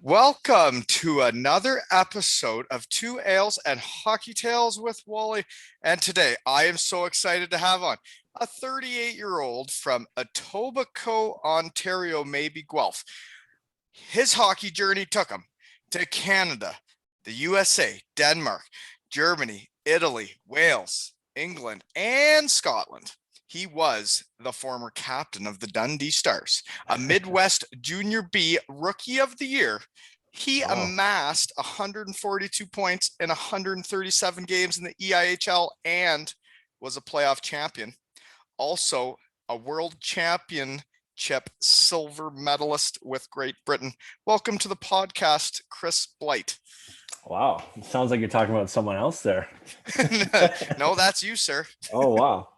Welcome to another episode of Two Ales and Hockey Tales with Wally. And today I am so excited to have on a 38-year-old from Etobicoke, Ontario, maybe Guelph. His hockey journey took him to Canada, the USA, Denmark, Germany, Italy, Wales, England, and Scotland. He was the former captain of the Dundee Stars, a Midwest Junior B Rookie of the Year. He Wow. amassed 142 points in 137 games in the EIHL and was a playoff champion. Also, a world championship silver medalist with Great Britain. Welcome to the podcast, Chris Blight. Wow. It sounds like you're talking about someone else there. No, that's you, sir. Oh, wow.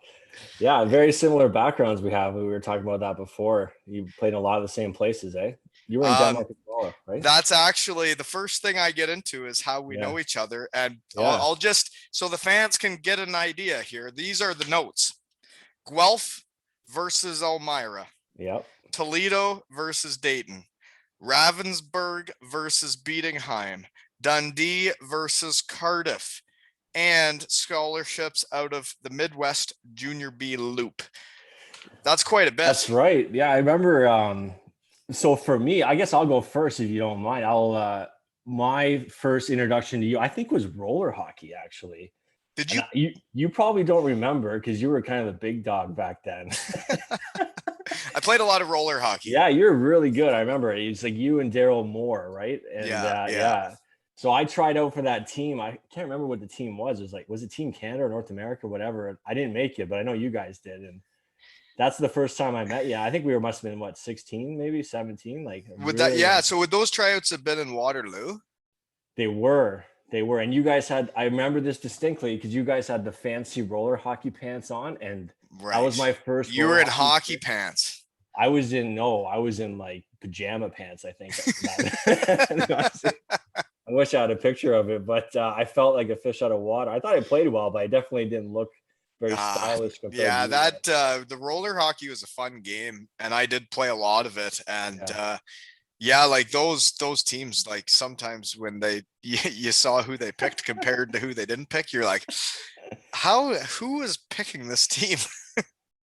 Yeah, very similar backgrounds we have. We were talking about that before. You played in a lot of the same places, eh? You were in Denmark as well, right? That's actually the first thing I get into is how we Yeah. know each other. And Yeah. I'll just, so the fans can get an idea here. These are the notes. Guelph versus Elmira. Yep. Toledo versus Dayton. Ravensburg versus Bietigheim. Dundee versus Cardiff. And scholarships out of the Midwest Junior B Loop. That's quite a bit. That's right. Yeah, I remember. So for me, I guess I'll go first if you don't mind. My first introduction to you, I think, was roller hockey, actually. Did you? You probably don't remember because you were kind of the big dog back then. I played a lot of roller hockey. Yeah, you're really good. I remember it's like you and Daryl Moore, right? And yeah. So I tried out for that team. I can't remember what the team was. It was like, was it Team Canada or North America, whatever? I didn't make it, but I know you guys did. And that's the first time I met you. I think we must have been 16, maybe 17. Like would really, that, yeah. So would those tryouts have been in Waterloo? They were. And you guys had, I remember this distinctly because you guys had the fancy roller hockey pants on. And that was my first. You were in hockey pants. I was in like pajama pants, I think. I wish I had a picture of it, but I felt like a fish out of water. I thought I played well, but I definitely didn't look very stylish. Yeah, the roller hockey was a fun game, and I did play a lot of it. And like those teams, like sometimes when you saw who they picked compared to who they didn't pick, you're like, who is picking this team?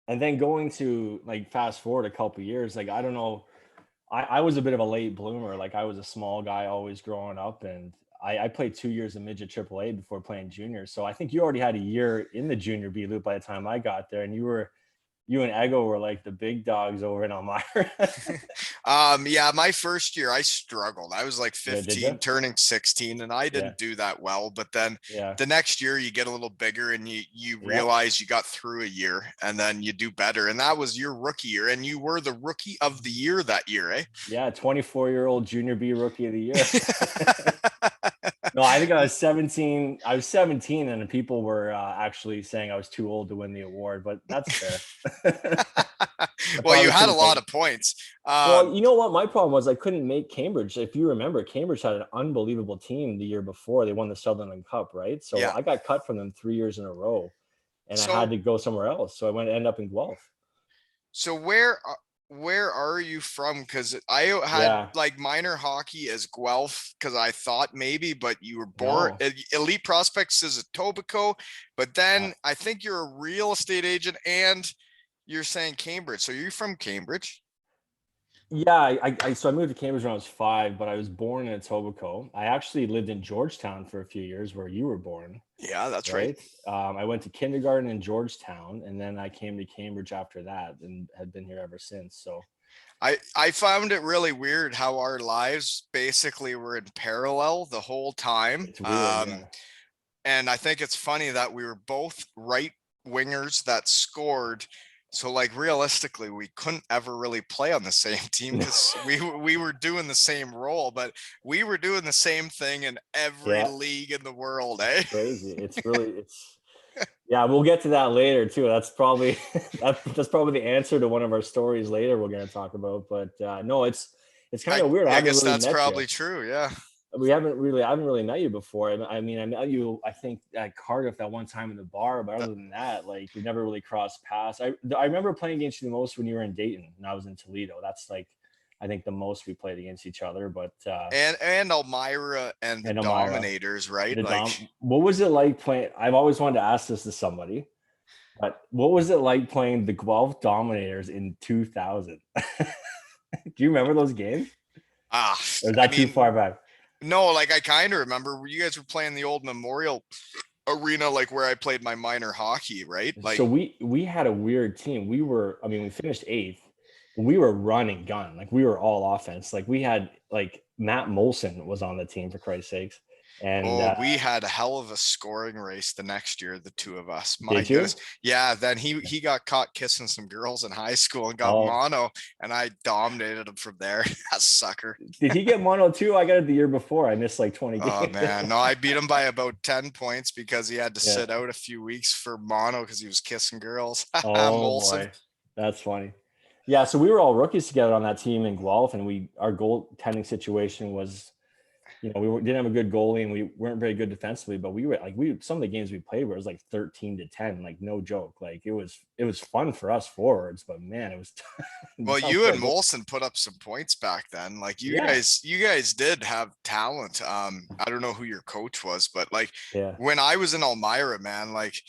And then going to like fast forward a couple of years, like I don't know. I was a bit of a late bloomer. Like I was a small guy always growing up, and I played 2 years of midget AAA before playing junior. So I think you already had a year in the junior B loop by the time I got there, and you and Ego were like the big dogs over in Elmira. Yeah, my first year I struggled. I was like 15, turning 16, and I didn't do that well. But then the next year you get a little bigger and you realize you got through a year and then you do better. And that was your rookie year, and you were the rookie of the year that year, eh? Yeah, 24-year-old junior B rookie of the year. No, I think I was 17. I was 17, and people were actually saying I was too old to win the award, but that's fair. Well, you had a lot of points. Well, you know what? My problem was I couldn't make Cambridge. If you remember, Cambridge had an unbelievable team the year before. They won the Sutherland Cup, right? So I got cut from them 3 years in a row, and I had to go somewhere else. So I went to end up in Guelph. So where are you from? Because I had like minor hockey as Guelph because I thought maybe, but you were born Elite Prospects is Etobicoke, but then I think you're a real estate agent and you're saying Cambridge. So you're from Cambridge? Yeah, so I moved to Cambridge when I was 5, but I was born in Etobicoke. I actually lived in Georgetown for a few years where you were born. Yeah, that's right. I went to kindergarten in Georgetown, and then I came to Cambridge after that and had been here ever since. So I found it really weird how our lives basically were in parallel the whole time. It's weird, and I think it's funny that we were both right wingers that scored. So like realistically, we couldn't ever really play on the same team because we were doing the same role, but we were doing the same thing in every league in the world, eh? It's crazy. It's yeah, we'll get to that later too. That's probably that's probably the answer to one of our stories later we're going to talk about. But no, it's kind of weird. I guess that's probably true. Yeah. I haven't really met you before. I mean, I met you, I think, at Cardiff at one time in the bar, but other than that, like we never really crossed paths. I remember playing against you the most when you were in Dayton and I was in Toledo. That's like I think the most we played against each other, but And Elmira and the Elmira, Dominators, right? the Like, Dom. What was it like playing? I've always wanted to ask this to somebody, but what was it like playing the Guelph Dominators in 2000? Do you remember those games? Or is I that too mean, far back? no, like I kind of remember you guys were playing the old Memorial Arena, like where I played my minor hockey, right? So Like, we had a weird team. I mean, we finished 8th. We were running gun. Like we were all offense. Like we had like Matt Molson was on the team for Christ's sakes. And oh, we had a hell of a scoring race the next year, the two of us. My did you? goodness. Yeah, then he got caught kissing some girls in high school and got Oh, mono, and I dominated him from there. That sucker. did he get mono too? I got it the year before. I missed like 20 Oh games. man, no, I beat him by about 10 points because he had to Yeah. sit out a few weeks for mono because he was kissing girls. Oh Molson. boy, that's funny. Yeah, so we were all rookies together on that team in Guelph, and our goaltending situation was, didn't have a good goalie, and we weren't very good defensively. But we were like, some of the games we played where it was like 13-10, like no joke. Like it was fun for us forwards, but man, it was. Well, you and Molson put up some points back then. Like you guys did have talent. I don't know who your coach was, but like when I was in Elmira, man, like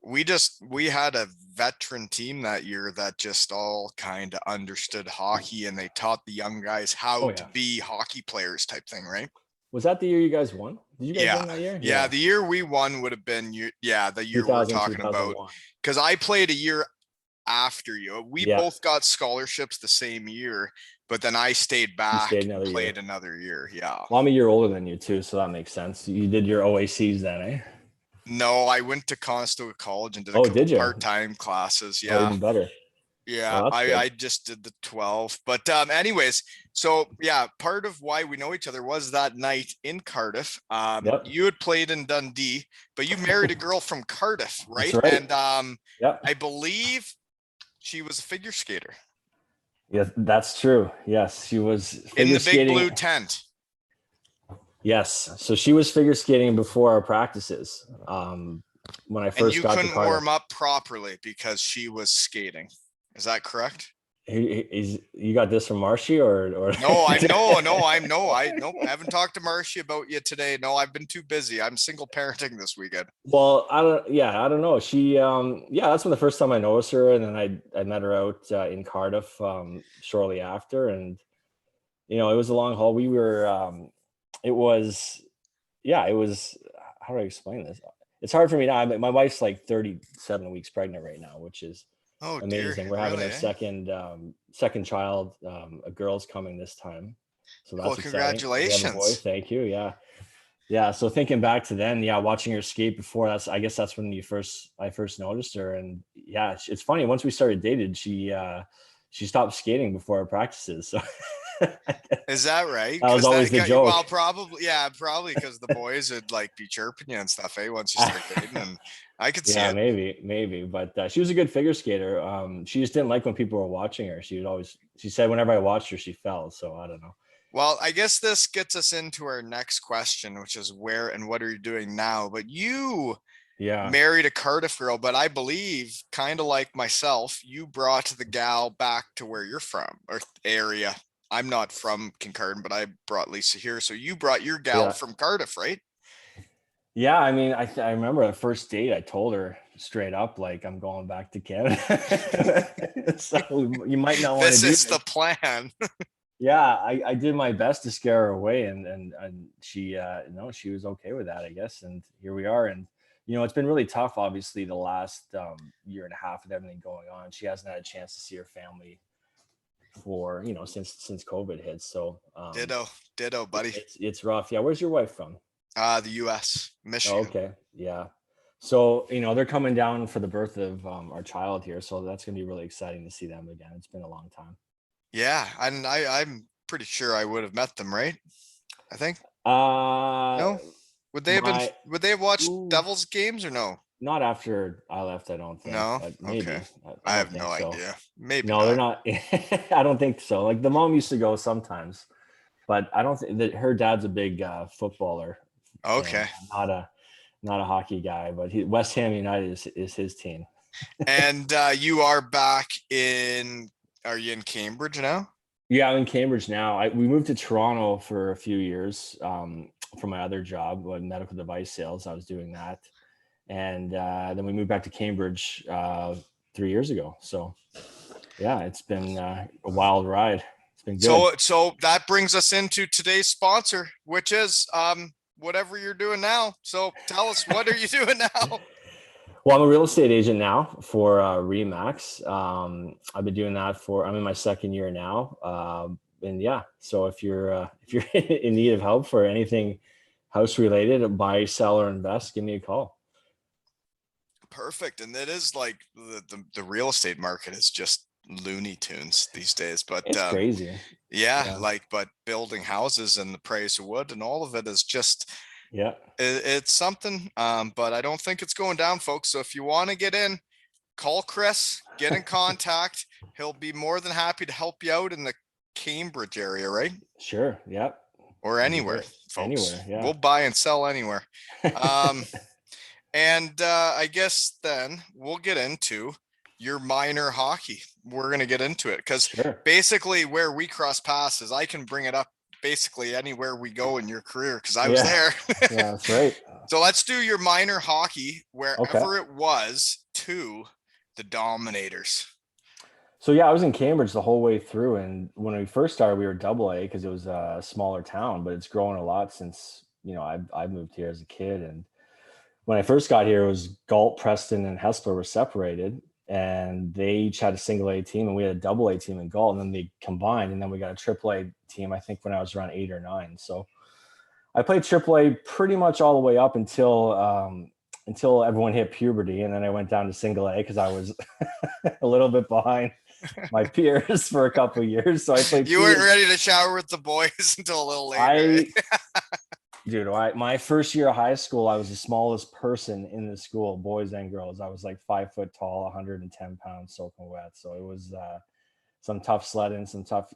we had a veteran team that year that just all kind of understood hockey, and they taught the young guys how to be hockey players type thing, right? Was that the year you guys won? Did you guys win that year? Yeah, the year we won would have been the year we're talking about. Because I played a year after you. We both got scholarships the same year, but then I stayed back and played another year. Yeah. Well, I'm a year older than you too, so that makes sense. You did your OACs then, eh? No, I went to Conestoga College and did a couple part-time classes. Yeah. Oh, even better. Yeah, I just did the 12. But anyways, so yeah, part of why we know each other was that night in Cardiff. You had played in Dundee, but you married a girl from Cardiff, right? That's right. And I believe she was a figure skater. Yes, that's true. Yes, she was in the big blue tent. Yes, so she was figure skating before our practices. When I first got to Cardiff. You couldn't warm up properly because she was skating. Is that correct? You got this from Marshy or no? I haven't talked to Marshy about you today. No, I've been too busy. I'm single parenting this weekend. Well, I don't know. She that's when the first time I noticed her, and then I met her out in Cardiff shortly after, and it was a long haul. We were it was how do I explain this? It's hard for me now. My wife's like 37 weeks pregnant right now, which is amazing. Dear. We're having our second child. A girl's coming this time, so that's exciting. Congratulations. Thank you. Yeah. So thinking back to then, watching her skate before, I guess that's when I first noticed her. And yeah, it's funny, once we started dating, she stopped skating before our practices. So is that right? That was always the joke. Well, probably because the boys would like be chirping you and stuff, once you start dating. And I could see it. Maybe, but she was a good figure skater. She just didn't like when people were watching her. She said whenever I watched her, she fell. So I don't know. Well, I guess this gets us into our next question, which is where and what are you doing now? But you married a Cardiff girl, but I believe, kind of like myself, you brought the gal back to where you're from, or area. I'm not from Kincardine, but I brought Lisa here. So you brought your gal from Cardiff, right? Yeah, I mean, I remember the first date, I told her straight up, like, I'm going back to Canada. So you might not want to do this. This is the plan. Yeah, I did my best to scare her away, and she she was okay with that, I guess. And here we are. And it's been really tough, obviously, the last year and a half with everything going on. She hasn't had a chance to see her family for since COVID hit. So ditto, buddy. It's rough. Yeah, where's your wife from? The US, Michigan. Okay, yeah. So they're coming down for the birth of our child here, so that's gonna be really exciting to see them again. It's been a long time. Yeah, and I'm pretty sure I would have met them, right? I think. No. Would they have watched Devils games or no? Not after I left, I don't think. No. Maybe. Okay. I have no idea. Maybe. No, they're not. I don't think so. Like the mom used to go sometimes, but I don't think that her dad's a big footballer. Okay. Not a hockey guy, but West Ham United is his team. And you are back in. Are you in Cambridge now? Yeah, I'm in Cambridge now. We moved to Toronto for a few years for my other job, medical device sales. I was doing that, and then we moved back to Cambridge 3 years ago. So yeah, it's been a wild ride. It's been good. So that brings us into today's sponsor, which is whatever you're doing now. So tell us, what are you doing now? Well, I'm a real estate agent now for Remax. I've been doing that I'm in my second year now. And yeah, so if you're in need of help for anything house related, buy, sell, or invest, give me a call. Perfect. And it is like the real estate market is just Looney Tunes these days. But It's crazy. yeah, Yeah. but building houses and the price of wood and all of it is just Yeah. it's something. But I don't think it's going down, folks. So if you want to get in, call Chris, get in contact. He'll be more than happy to help you out in the Cambridge area, right? Sure. Yep. Or That'd be anywhere, great. folks. Anywhere. Yeah. We'll buy and sell anywhere. And I guess then we'll get into your minor hockey. We're going to get into it because Sure. basically where we cross paths is I can bring it up basically anywhere we go in your career because I was Yeah. there. Yeah, that's right. So let's do your minor hockey Okay. wherever it was to the Dominators. So yeah, I was in Cambridge the whole way through, and when we first started, we were double A because it was a smaller town, but it's grown a lot since I moved here as a kid. And when I first got here, it was Galt, Preston, and Hesper were separated, and they each had a single A team, and we had a double A team in Galt, and then they combined, and then we got a triple A team. I think when I was around 8 or 9. So I played triple A pretty much all the way up until everyone hit puberty, and then I went down to single A because I was a little bit behind my peers for a couple of years. So I played. You weren't ready to shower with the boys until a little later. My first year of high school, I was the smallest person in the school, boys and girls. I was like 5 foot tall, 110 pounds, soaking wet. So it was some tough sledding, some tough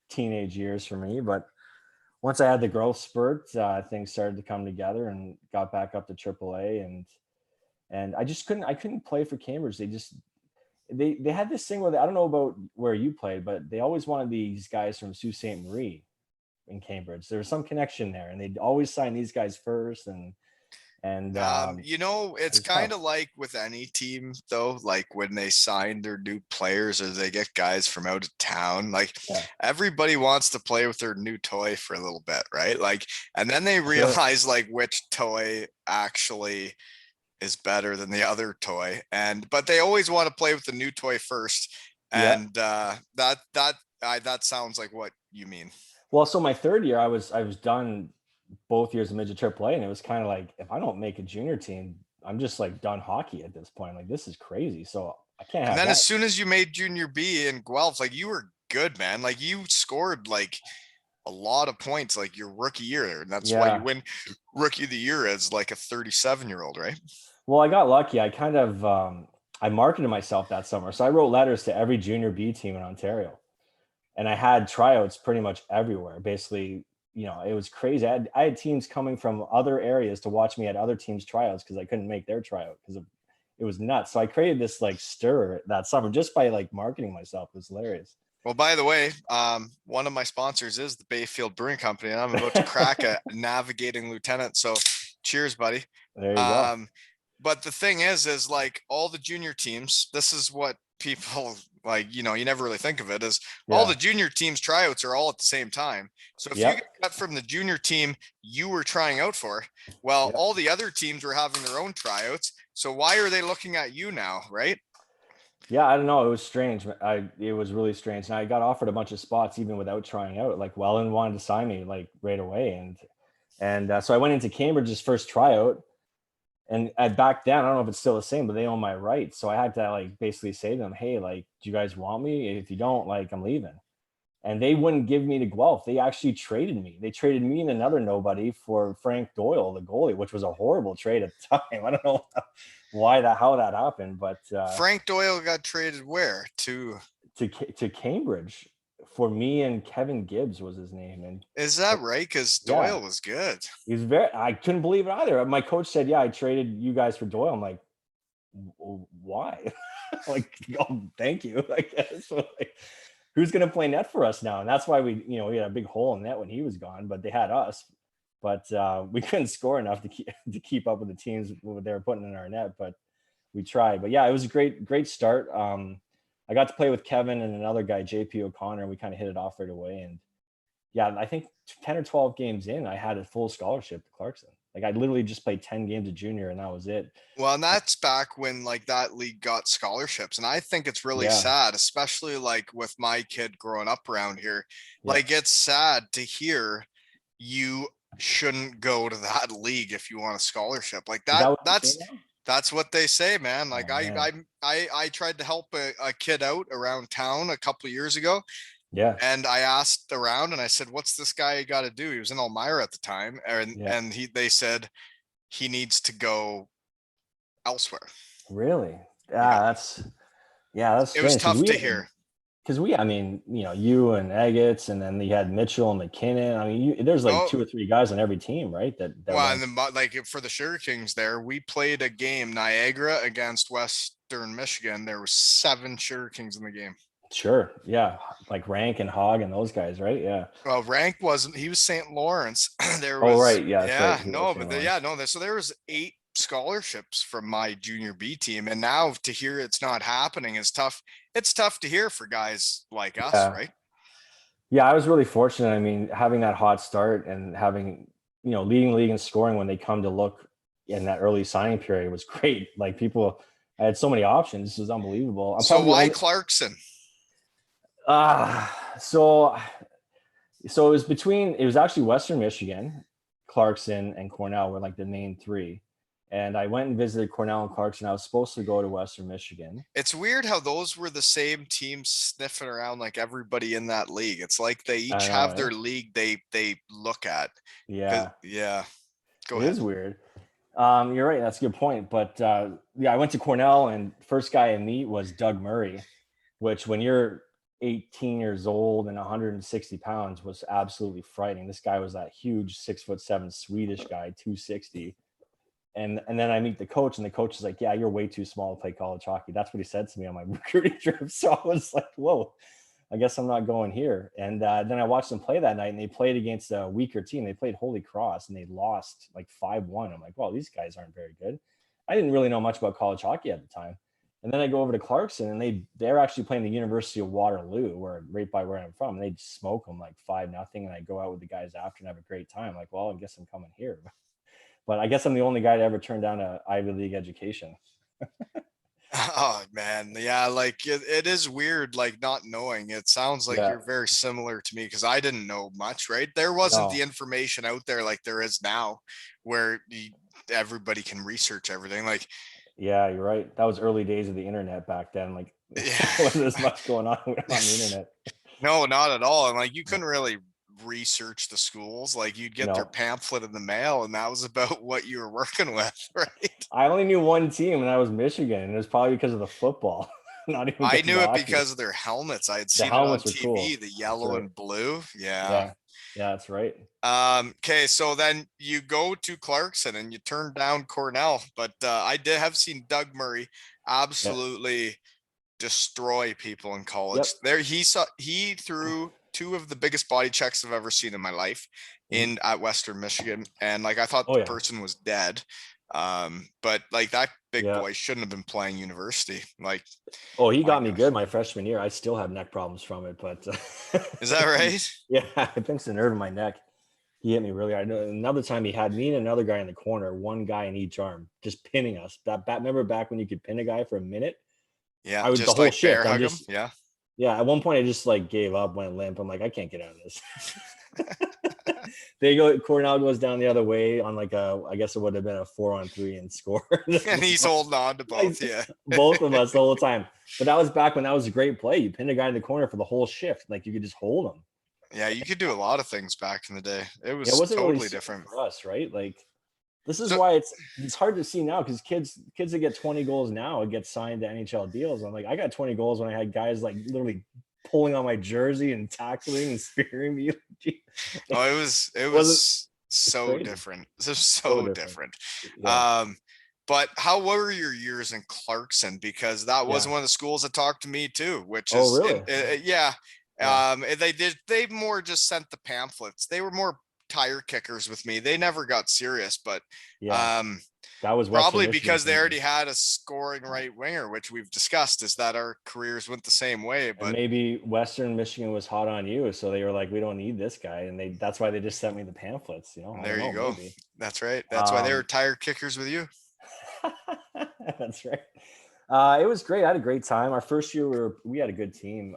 teenage years for me. But once I had the growth spurt, things started to come together and got back up to AAA. And I just couldn't play for Cambridge. They had this thing where I don't know about where you played, but they always wanted these guys from Sault Ste. Marie in Cambridge. There was some connection there, and they'd always sign these guys first. And it's kind of like with any team though, like when they sign their new players or they get guys from out of town, like everybody wants to play with their new toy for a little bit, right? Like, and then they realize like which toy actually is better than the other toy, but they always want to play with the new toy first. And that sounds like what you mean. Well, so my third year, I was done both years of midget AAA, and it was kind of like, if I don't make a junior team, I'm just like done hockey at this point. Like, this is crazy. So I can't have. And then as soon as you made junior B in Guelph, like you were good, man. Like you scored like a lot of points like your rookie year, and that's why you win rookie of the year as like a 37-year-old, right? Well, I got lucky. I kind of I marketed myself that summer, so I wrote letters to every junior B team in Ontario, and I had tryouts pretty much everywhere. Basically, it was crazy. I had teams coming from other areas to watch me at other teams' tryouts because I couldn't make their tryout because it was nuts. So I created this like stir that summer just by like marketing myself. It was hilarious. Well, by the way, one of my sponsors is the Bayfield Brewing Company, and I'm about to crack a navigating lieutenant. So cheers, buddy. There you go. But the thing is like all the junior teams, this is what people like, you never really think of it as all the junior teams tryouts are all at the same time. So if you get cut from the junior team you were trying out for, well, all the other teams were having their own tryouts. So why are they looking at you now, right? Yeah, I don't know. It was strange. It was really strange. And I got offered a bunch of spots even without trying out. Like Welland wanted to sign me like right away. And so I went into Cambridge's first tryout. And back then, I don't know if it's still the same, but they own my rights. So I had to like basically say to them, hey, like, do you guys want me? If you don't, like, I'm leaving. And they wouldn't give me to Guelph. They actually traded me. They traded me and another nobody for Frank Doyle, the goalie, which was a horrible trade at the time. I don't know how that happened, but Frank Doyle got traded where to Cambridge for me, and Kevin Gibbs was his name. And is that right? Because Doyle was good. I couldn't believe it either. My coach said, yeah, I traded you guys for Doyle. I'm like, why? Like, oh, thank you. I guess. who's going to play net for us now? And that's why we had a big hole in net when he was gone, but they had us. But we couldn't score enough to keep up with the teams what they were putting in our net. But we tried. But yeah, it was a great start. I got to play with Kevin and another guy, JP O'Connor, and we kind of hit it off right away. And yeah, I think 10 or 12 games in, I had a full scholarship to Clarkson. Like I literally just played 10 games of junior and that was it. Well, and that's back when like that league got scholarships. And I think it's really Yeah. sad, especially like with my kid growing up around here. Yeah. Like it's sad to hear you shouldn't go to that league if you want a scholarship. Like Is that what you're that's saying now? that's what they say, man. Like Oh man. I tried to help a kid out around town a couple of years ago. Yeah. And I asked around and I said, what's this guy got to do? He was in Elmira at the time. Yeah. And they said he needs to go elsewhere. Really? Yeah. That's It was strange tough to hear. I mean, you and Eggets, and then you had Mitchell and McKinnon. I mean, there's like Oh, 2 or 3 guys on every team, right? That well, went. and then like for the Sugar Kings there, we played a game, Niagara against Western Michigan. There were 7 Sugar Kings in the game. Sure. Yeah. Like Rank and Hogg and those guys, right? Yeah. Well, Rank wasn't, he was St. Lawrence. There Oh, was, right. Yeah, that's right. yeah, He was no, St. but Lawrence. so there was 8 scholarships from my junior B team. And now to hear it's not happening is tough. It's tough to hear for guys like us, Yeah. right? Yeah, I was really fortunate. I mean, having that hot start and having, leading league in scoring when they come to look in that early signing period was great. Like I had so many options. This was unbelievable. I'm So probably the why only, Clarkson? so it was actually Western Michigan, Clarkson, and Cornell were like the main 3. And I went and visited Cornell and Clarkson. I was supposed to go to Western Michigan. It's weird how those were the same teams sniffing around like everybody in that league. It's like they I each know, have eh? their league they look at. Cause Yeah, yeah, go it ahead. is weird. You're right. That's a good point. But yeah, I went to Cornell, and first guy I meet was Doug Murray, which when you're 18 years old and 160 pounds was absolutely frightening. This guy was that huge 6'7" Swedish guy, 260. And then I meet the coach, and the coach is like, yeah, you're way too small to play college hockey. That's what he said to me on my recruiting trip. So I was like, whoa, I guess I'm not going here. And then I watched them play that night, and they played against a weaker team. They played Holy Cross, and they lost like 5-1. I'm like, well, these guys aren't very good. I didn't really know much about college hockey at the time. And then I go over to Clarkson, and they're actually playing the University of Waterloo, right by where I'm from. And they smoke them like 5-0. And I go out with the guys after and have a great time. Like, well, I guess I'm coming here. But I guess I'm the only guy to ever turn down a Ivy League education. Oh man, yeah, like it is weird, like not knowing. It sounds like Yeah. you're very similar to me because I didn't know much, right? There wasn't the No. information out there like there is now, where everybody can research everything. Like, Yeah, you're right. That was early days of the internet back then. Like, yeah, wasn't as much going on on the internet. no, not at all. And like you couldn't really research the schools. Like you'd get their No, pamphlet in the mail, and that was about what you were working with, right? I only knew one team, and that was Michigan, and it was probably because of the football, not even I because of knew the it hockey. because of their helmets. I had The seen it on helmets were TV, cool. the That's yellow right. and blue. Yeah. Yeah, yeah, that's right. Okay, so then you go to Clarkson and you turn down Cornell, but I did have seen Doug Murray Yeah. absolutely destroy people in college. Yep. There he threw 2 of the biggest body checks I've ever seen in my life Mhm. in at Western Michigan, and like I thought Oh the yeah. person was dead. But like that big Yeah. boy shouldn't have been playing university. Like, Oh, he my got me gosh, good my freshman year. I still have neck problems from it, but is that right? yeah, I think it's the nerve in my neck. He hit me really hard. Another time he had me and another guy in the corner, one guy in each arm, just pinning us. Remember back when you could pin a guy for a minute? Yeah, I was the just whole like bear shift. hug him. Yeah. Yeah, at one point I just like gave up, went limp. I'm like, I can't get out of this. Cornell goes down the other way on like I guess it would have been a 4-on-3 and score. And he's holding on to both. Yeah. Both of us the whole time. But that was back when that was a great play. You pinned a guy in the corner for the whole shift. Like you could just hold him. Yeah, you could do a lot of things back in the day. It Yeah, it was wasn't really totally suited different. for us, right? Like this is So why it's hard to see now because kids that get 20 goals now get signed to NHL deals. I'm like, I got 20 goals when I had guys like literally pulling on my jersey and tackling and spearing me. oh, it Wasn't was It's so crazy. different. This is So so different. different. Yeah. But how were your years in Clarkson? Because that was Yeah. one of the schools that talked to me too, which Oh, is really? yeah. Yeah. They more just sent the pamphlets. They were more tire kickers with me. They never got serious, but Yeah. That was Western probably Michigan because for they me. already had a scoring right winger, which we've discussed, is that our careers went the same way. And But maybe Western Michigan was hot on you, so they were like, "We don't need this guy," and that's why they just sent me the pamphlets. I don't there you know, go. maybe. That's right. That's why they were Um, tire kickers with you. that's right. It was great. I had a great time. Our first year, we had a good team.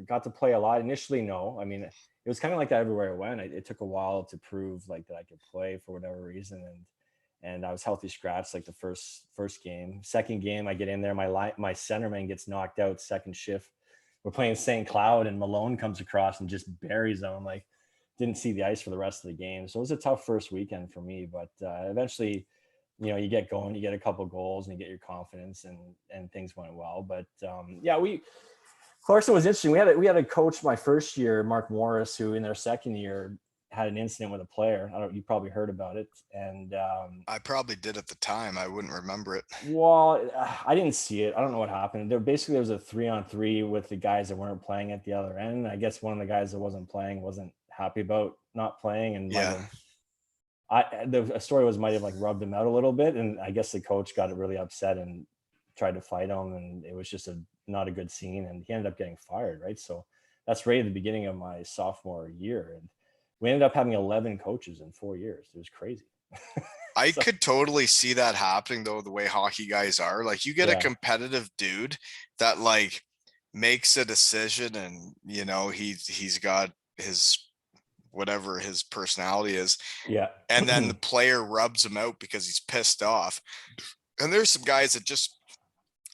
Got to play a lot. Initially, no. I mean, it was kind of like that everywhere I went. It took a while to prove like that I could play for whatever reason, and I was healthy scratch like the first game. Second game, I get in there. My centerman gets knocked out second shift. We're playing St. Cloud, and Malone comes across and just buries him. Like, didn't see the ice for the rest of the game. So it was a tough first weekend for me, but eventually, you get going, you get a couple goals, and you get your confidence, and things went well. But yeah, Clarkson was interesting. We had a coach my first year, Mark Morris, who in their second year had an incident with a player. You probably heard about it, and I probably did at the time. I wouldn't remember it. well, I didn't see it. I don't know what happened. There was a 3-on-3 with the guys that weren't playing at the other end. I guess one of the guys that wasn't playing wasn't happy about not playing and might Yeah. have. The story might have like rubbed him out a little bit, and I guess the coach got really upset and tried to fight him, and it was just not a good scene, and he ended up getting fired. Right, so that's right at the beginning of my sophomore year, and we ended up having 11 coaches in 4 years. It was crazy. I So, could totally see that happening though, the way hockey guys are. Like you get a yeah, competitive dude that like makes a decision and he's got his whatever his personality is, yeah, and then the player rubs him out because he's pissed off. And there's some guys that just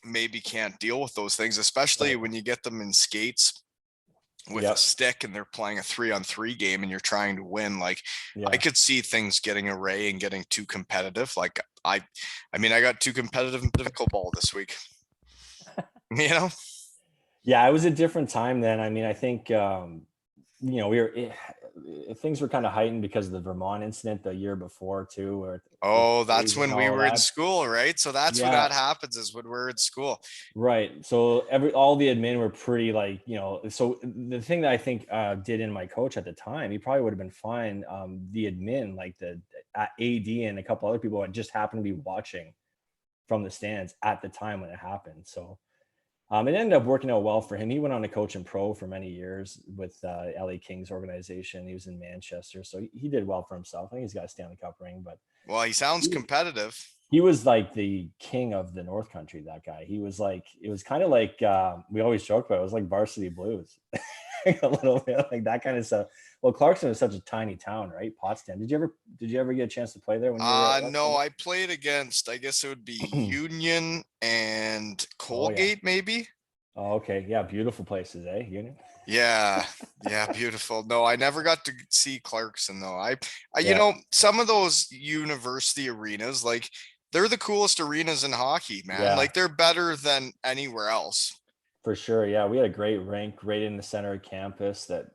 maybe can't deal with those things, especially right, when you get them in skates with a yep, stick and they're playing a 3-on-3 game and you're trying to win. Like I yeah. could see things getting array and getting too competitive. Like I mean, I got too competitive in pickleball this week. you know Yeah, it was a different time then. I mean, I think things were kind of heightened because of the Vermont incident the year before too, where with Oh, that's Dave and when we all were in that. school, right? So that's when Yeah, that happens, is when we're in school. right. So all the admin were pretty like, so the thing that I think did in my coach at the time, he probably would have been fine. The admin, like the AD and a couple other people that just happened to be watching from the stands at the time when it happened. So it ended up working out well for him. He went on to coach in pro for many years with LA Kings organization. He was in Manchester, so he did well for himself. I think he's got a Stanley Cup ring, but Well, he sounds competitive. he was like the king of the North Country. That guy. He was like, it was kind of like we always joke about. It was like Varsity Blues, a little bit like that kind of stuff. Well, Clarkson is such a tiny town, right? Potsdam. Did you ever get a chance to play there when you were at No, Western? I played against, I guess it would be Union and Oh yeah. Colgate, maybe. Oh, okay. Yeah, beautiful places, eh? Union. Yeah, yeah, beautiful. No, I never got to see Clarkson though. Yeah. Some of those university arenas, like they're the coolest arenas in hockey, man. Yeah. Like they're better than anywhere else. For sure. Yeah. We had a great rink right in the center of campus that,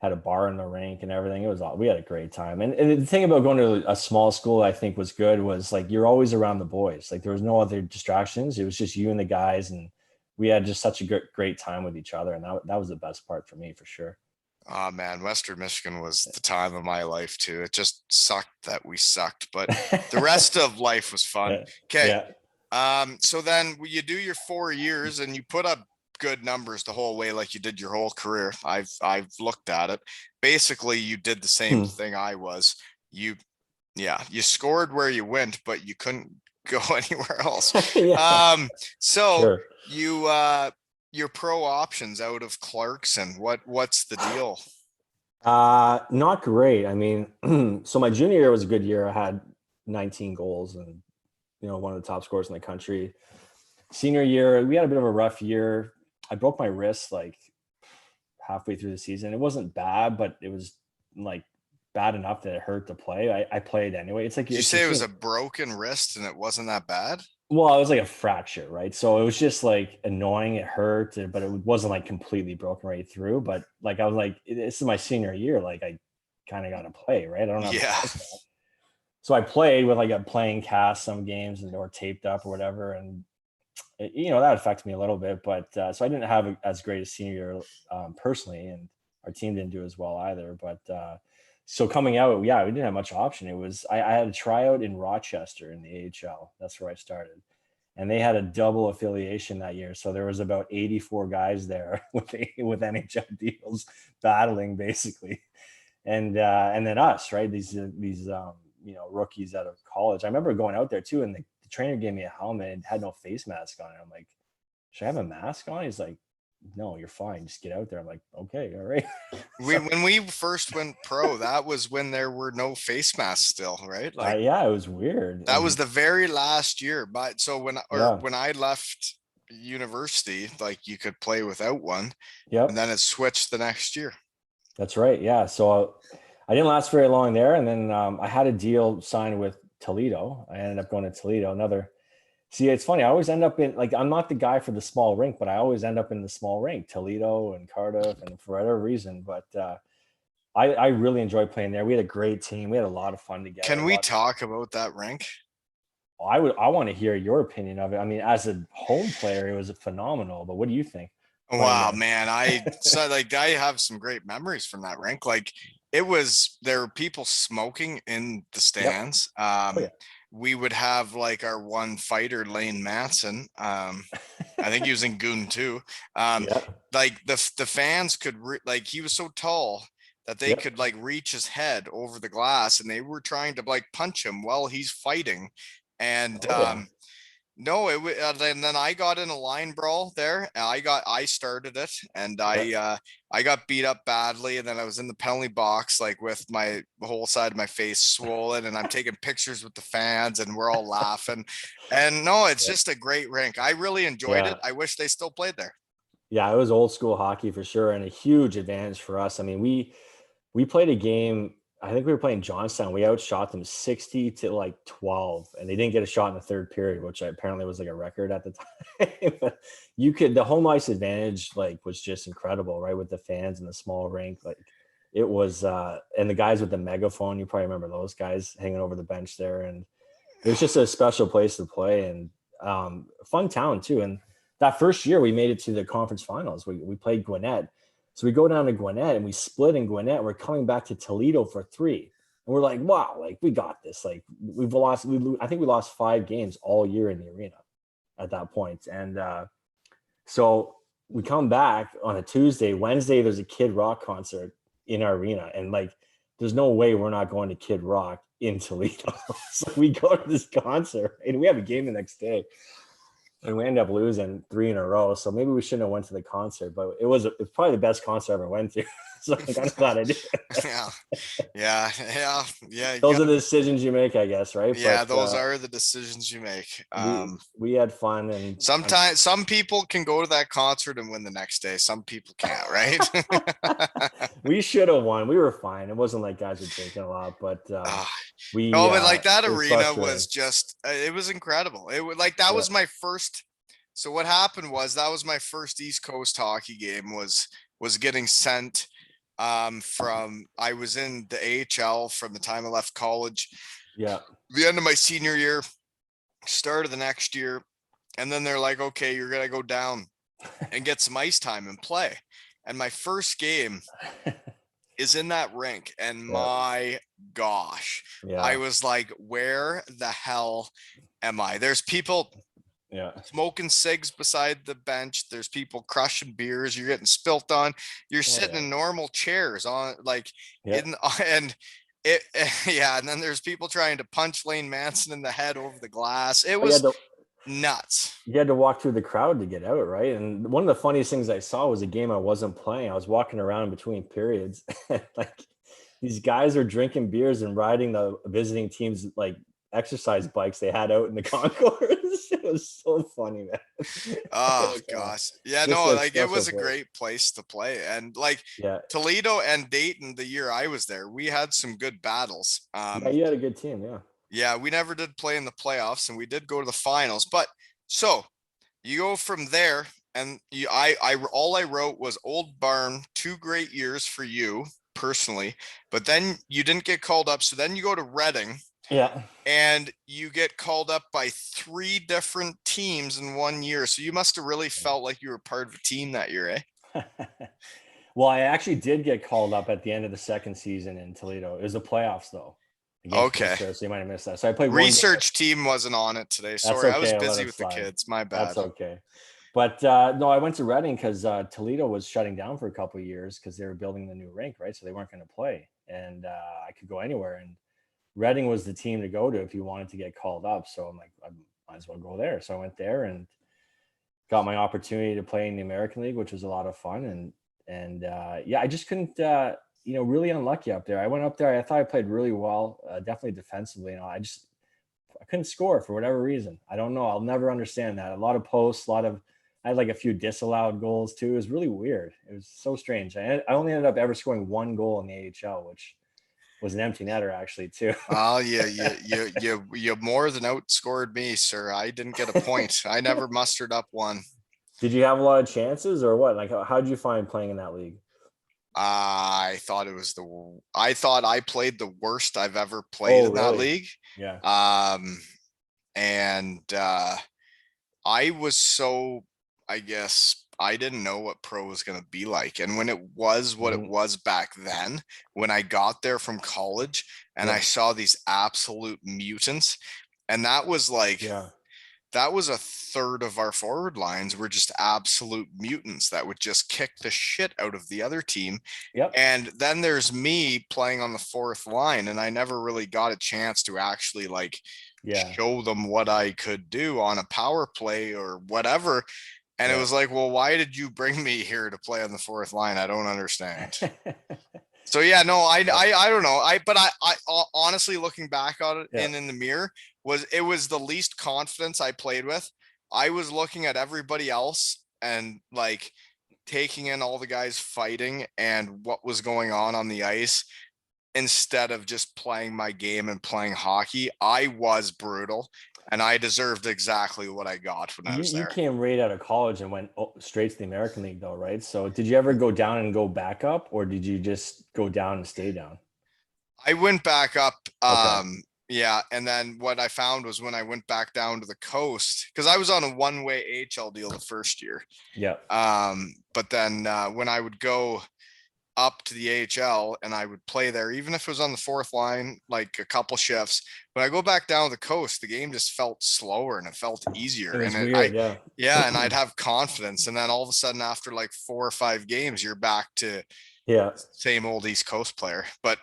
had a bar in the rink and everything. We had a great time. And the thing about going to a small school I think was good was like you're always around the boys. Like there was no other distractions. It was just you and the guys. And we had just such a great time with each other. And that was the best part for me for sure. Oh man, Western Michigan was the time of my life too. It just sucked that we sucked, but the rest of life was fun. Yeah. Okay. Yeah. So then you do your 4 years and you put up good numbers the whole way, like you did your whole career. I've looked at it. Basically, you did the same thing I was. You scored where you went, but you couldn't go anywhere else. Yeah. So Sure. you your pro options out of Clarkson, what's the deal? Not great. I mean, so my junior year was a good year. I had 19 goals and, one of the top scorers in the country. Senior year, we had a bit of a rough year. I broke my wrist like halfway through the season. It wasn't bad, but it was like bad enough that it hurt to play. I played anyway. It's like Did you it's a say it was thing. a broken wrist and it wasn't that bad? Well, it was like a fracture, right? So it was just like annoying. It hurt, but it wasn't like completely broken right through. But like I was like, this is my senior year. Like I kind of got to play, right? I don't have a Yeah. choice now. So I played with like a playing cast some games and or taped up or whatever. And that affected me a little bit, but so I didn't have as great a senior year personally, and our team didn't do as well either. But so coming out, yeah, we didn't have much option. It was I had a tryout in Rochester in the AHL. That's where I started, and they had a double affiliation that year. So there was about 84 guys there with NHL deals battling basically, and then us, right? These rookies out of college. I remember going out there too, and the trainer gave me a helmet and had no face mask on. And I'm like, should I have a mask on? He's like, no, you're fine. Just get out there. I'm like, okay, all right. When we first went pro, that was when there were no face masks still, right? Like Yeah, it was weird. that was the very last year. But so Yeah. when I left university, like you could play without one, Yep. and then it switched the next year. That's right. Yeah. So I didn't last very long there. And then I had a deal signed with Toledo. I ended up going to Toledo. See, it's funny. I always end up in, like, I'm not the guy for the small rink, but I always end up in the small rink, Toledo and Cardiff, and for whatever reason. But I really enjoyed playing there. We had a great team. We had a lot of fun together. Can we talk about that rink? I want to hear your opinion of it. I mean, as a home player, it was phenomenal. But what do you think? Wow, man. I have some great memories from that rink. Like there were people smoking in the stands. Yep. Oh, yeah. We would have like our one fighter, Lane Matson. I think he was in Goon too. Yeah. Like the fans could like he was so tall that they Yep. could like reach his head over the glass, and they were trying to like punch him while he's fighting. And no, and then I got in a line brawl there. I started it, and I got beat up badly, and then I was in the penalty box, like with my whole side of my face swollen, and I'm taking pictures with the fans, and we're all laughing. And no, it's just a great rink. I really enjoyed it. I wish they still played there. Yeah, it was old school hockey for sure, and a huge advantage for us. I mean, we played a game. I think we were playing Johnstown. We outshot them 60 to like 12, and they didn't get a shot in the third period, which apparently was like a record at the time. But the home ice advantage like was just incredible, right? With the fans and the small rink, like it was, and the guys with the megaphone. You probably remember those guys hanging over the bench there, and it was just a special place to play and fun town too. And that first year, we made it to the conference finals. We played Gwinnett. So we go down to Gwinnett and we split in Gwinnett. We're coming back to Toledo for 3. And we're like, wow, like we got this. Like I think we lost 5 games all year in the arena at that point. And so we come back on a Tuesday. Wednesday, there's a Kid Rock concert in our arena. And like, there's no way we're not going to Kid Rock in Toledo. So we go to this concert and we have a game the next day. And we ended up losing 3 in a row. So maybe we shouldn't have went to the concert, but it's probably the best concert I ever went to. So I'm kind of glad I did. Yeah. Those are the decisions you make, I guess, right? Yeah, but, those are the decisions you make. We had fun, and sometimes some people can go to that concert and win the next day. Some people can't, right? We should have won. We were fine. It wasn't like guys were drinking a lot, but but like that arena was just it was incredible. It was like that was my first. So what happened was that was my first East Coast hockey game was getting sent from I was in the AHL from the time I left college. Yeah. The end of my senior year, start of the next year. And then they're like, okay, you're going to go down and get some ice time and play. And my first game is in that rink. And my gosh, I was like, where the hell am I? There's people smoking cigs beside the bench. There's people crushing beers. You're getting spilt on. You're sitting in normal chairs on like and then there's people trying to punch Lane Manson in the head over the glass. It was nuts. You had to walk through the crowd to get out, right? And one of the funniest things I saw was a game I wasn't playing. I was walking around in between periods. Like these guys are drinking beers and riding the visiting team's like exercise bikes they had out in the concourse. It was so funny, man. Oh gosh. Yeah, no, like it was a great place to play. And like Toledo and Dayton, the year I was there, we had some good battles. You had a good team. Yeah, we never did play in the playoffs, and we did go to the finals. But so you go from there, and all I wrote was Old Barn, 2 great years for you personally, but then you didn't get called up. So then you go to Reading, Yeah. and you get called up by 3 different teams in 1 year. So you must have really felt like you were part of a team that year, eh? Well, I actually did get called up at the end of the second season in Toledo. It was the playoffs though, against Okay. Worcester, so you might have missed that. So I played one game. Research team wasn't on it today. That's Sorry, I was okay. I'll let busy it with the slide. kids. My That's bad. okay. But no, I went to Reading because Toledo was shutting down for a couple of years because they were building the new rink, right? So they weren't going to play, and I could go anywhere. And Reading was the team to go to if you wanted to get called up. So I'm like, I might as well go there. So I went there and got my opportunity to play in the American League, which was a lot of fun. And yeah, I just couldn't, really unlucky up there. I went up there. I thought I played really well, definitely defensively. I couldn't score for whatever reason. I don't know. I'll never understand that. A lot of posts, I had like a few disallowed goals too. It was really weird. It was so strange. I only ended up ever scoring 1 goal in the AHL, which was an empty netter actually too. Oh yeah, you more than outscored me, sir. I didn't get a point. I never mustered up one. Did you have a lot of chances or what? Like, how did you find playing in that league? I thought I played the worst I've ever played Oh, in that really? league. Yeah. And I was so, I guess I didn't know what pro was going to be like. And when it was what it was back then, when I got there from college and I saw these absolute mutants, and that was like, that was a third of our forward lines were just absolute mutants that would just kick the shit out of the other team. Yep. And then there's me playing on the 4th line, and I never really got a chance to actually like show them what I could do on a power play or whatever. And it was like, well, why did you bring me here to play on the 4th line? I don't understand. So yeah, no, I don't know. But I honestly, looking back on it in the mirror, it was the least confidence I played with. I was looking at everybody else and like taking in all the guys fighting and what was going on the ice instead of just playing my game and playing hockey. I was brutal, and I deserved exactly what I got when I was there. You came right out of college and went straight to the American League though, right? So did you ever go down and go back up, or did you just go down and stay down? I went back up. Okay. Yeah. And then what I found was when I went back down to the coast, because I was on a one-way AHL deal the first year. Yeah. But then when I would go up to the AHL and I would play there, even if it was on the 4th line, like a couple shifts. When I go back down to the coast, the game just felt slower and it felt easier. It was And weird, and I'd have confidence. And then all of a sudden, after like 4 or 5 games, you're back to same old East Coast player. But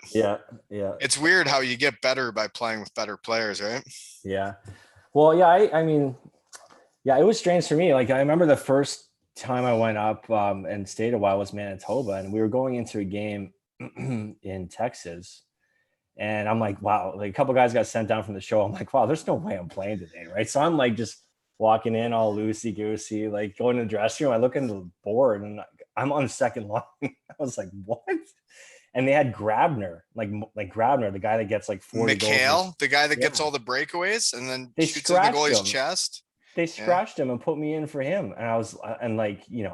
it's weird how you get better by playing with better players, right? Yeah. Well, yeah, I mean, yeah, it was strange for me. Like I remember the first time I went up and stayed a while was Manitoba, and we were going into a game in Texas, and I'm like, wow, like a couple guys got sent down from the show. I'm like, wow, there's no way I'm playing today, right? So I'm like just walking in all loosey goosey, like going to the dressing room. I look into the board and I'm on the second line. I was like, what? And they had Grabner, like Grabner, the guy that gets like 40 goals. The guy that gets all the breakaways and then they shoots in the goalie's chest. They scratched him and put me in for him. And I was, and like, you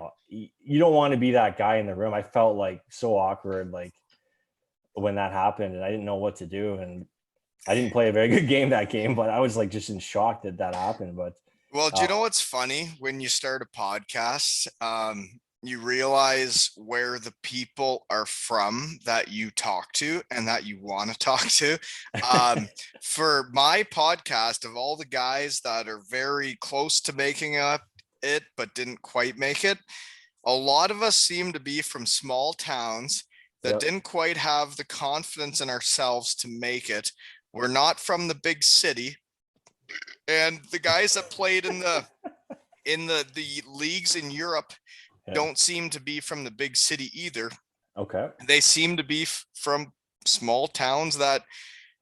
don't want to be that guy in the room. I felt like so awkward, like when that happened, and I didn't know what to do. And I didn't play a very good game that game, but I was like just in shock that happened. But well, do you know what's funny? When you start a podcast, you realize where the people are from that you talk to and that you want to talk to. For my podcast, of all the guys that are very close to making it but didn't quite make it, a lot of us seem to be from small towns that didn't quite have the confidence in ourselves to make it. We're not from the big city. And the guys that played in the leagues in Europe don't seem to be from the big city either. Okay. They seem to be from small towns that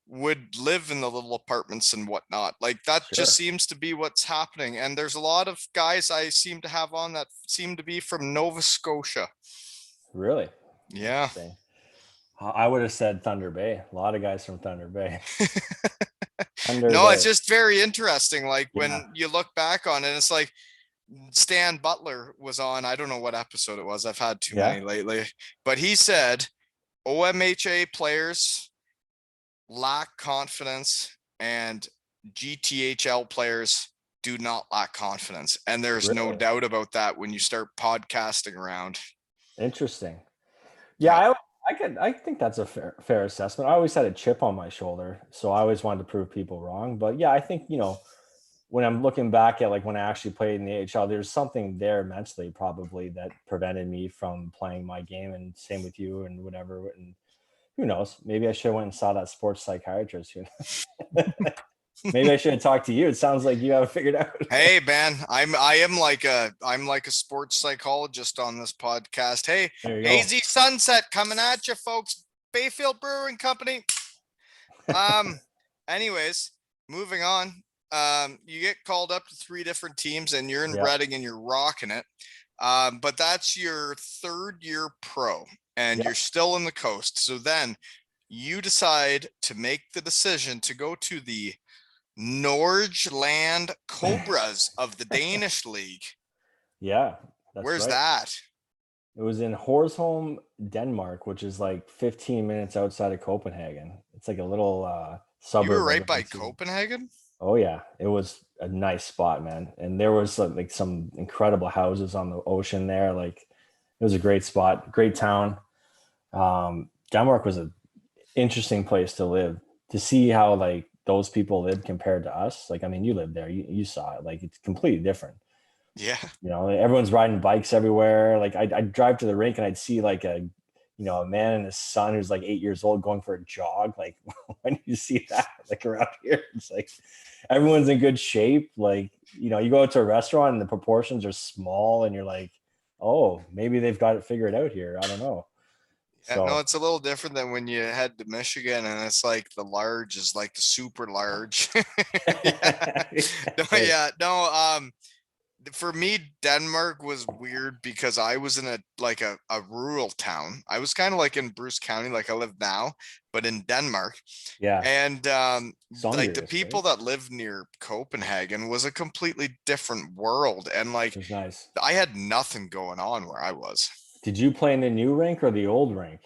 would live in the little apartments and whatnot. Like that just seems to be what's happening. And there's a lot of guys I seem to have on that seem to be from Nova Scotia. Really? Yeah. I would have said Thunder Bay. A lot of guys from Thunder Bay. It's just very interesting. Like when you look back on it, it's like Stan Butler was on, I don't know what episode it was. I've had too many lately, but he said OMHA players lack confidence and GTHL players do not lack confidence. And there's no Really? doubt about that when you start podcasting around. Interesting. Yeah. Yeah, I think that's a fair assessment. I always had a chip on my shoulder, so I always wanted to prove people wrong. But yeah, I think, when I'm looking back at like when I actually played in the AHL, there's something there mentally probably that prevented me from playing my game, and same with you and whatever. And who knows? Maybe I should have went and saw that sports psychiatrist. Maybe I should have talked to you. It sounds like you have it figured out. Hey man, I'm like a sports psychologist on this podcast. Hey, There you go. hazy sunset coming at you, folks. Bayfield Brewing Company. Anyways, moving on. You get called up to 3 different teams, and you're in Yeah. Reading, and you're rocking it. But that's your 3rd year pro, and Yeah. you're still in the coast. So then you decide to make the decision to go to the Nordland Cobras of the Danish League. Yeah, that's Where's right. that? It was in Horsholm, Denmark, which is like 15 minutes outside of Copenhagen. It's like a little suburb. You were right of by the city. Copenhagen? Oh yeah, it was a nice spot, man. And there was like some incredible houses on the ocean there. Like it was a great spot, great town. Denmark was an interesting place to live. To see how like those people lived compared to us. Like, I mean, you lived there, you saw it. Like it's completely different. Yeah. Everyone's riding bikes everywhere. Like I'd drive to the rink and I'd see like a man and his son who's like 8 years old going for a jog. Like when you see that, like around here, it's like everyone's in good shape. Like, you go out to a restaurant and the proportions are small and you're like, oh, maybe they've got it figured out here. I don't know. Yeah, So no, it's a little different than when you head to Michigan and it's like the large is like the super large. Yeah. No, yeah, no, for me, Denmark was weird because I was in a rural town. I was kind of like in Bruce County, like I live now, but in Denmark. Yeah. And like the Sanders, people right? that live near Copenhagen was a completely different world. And like It was nice. I had nothing going on where I was. Did you play in the new rink or the old rink?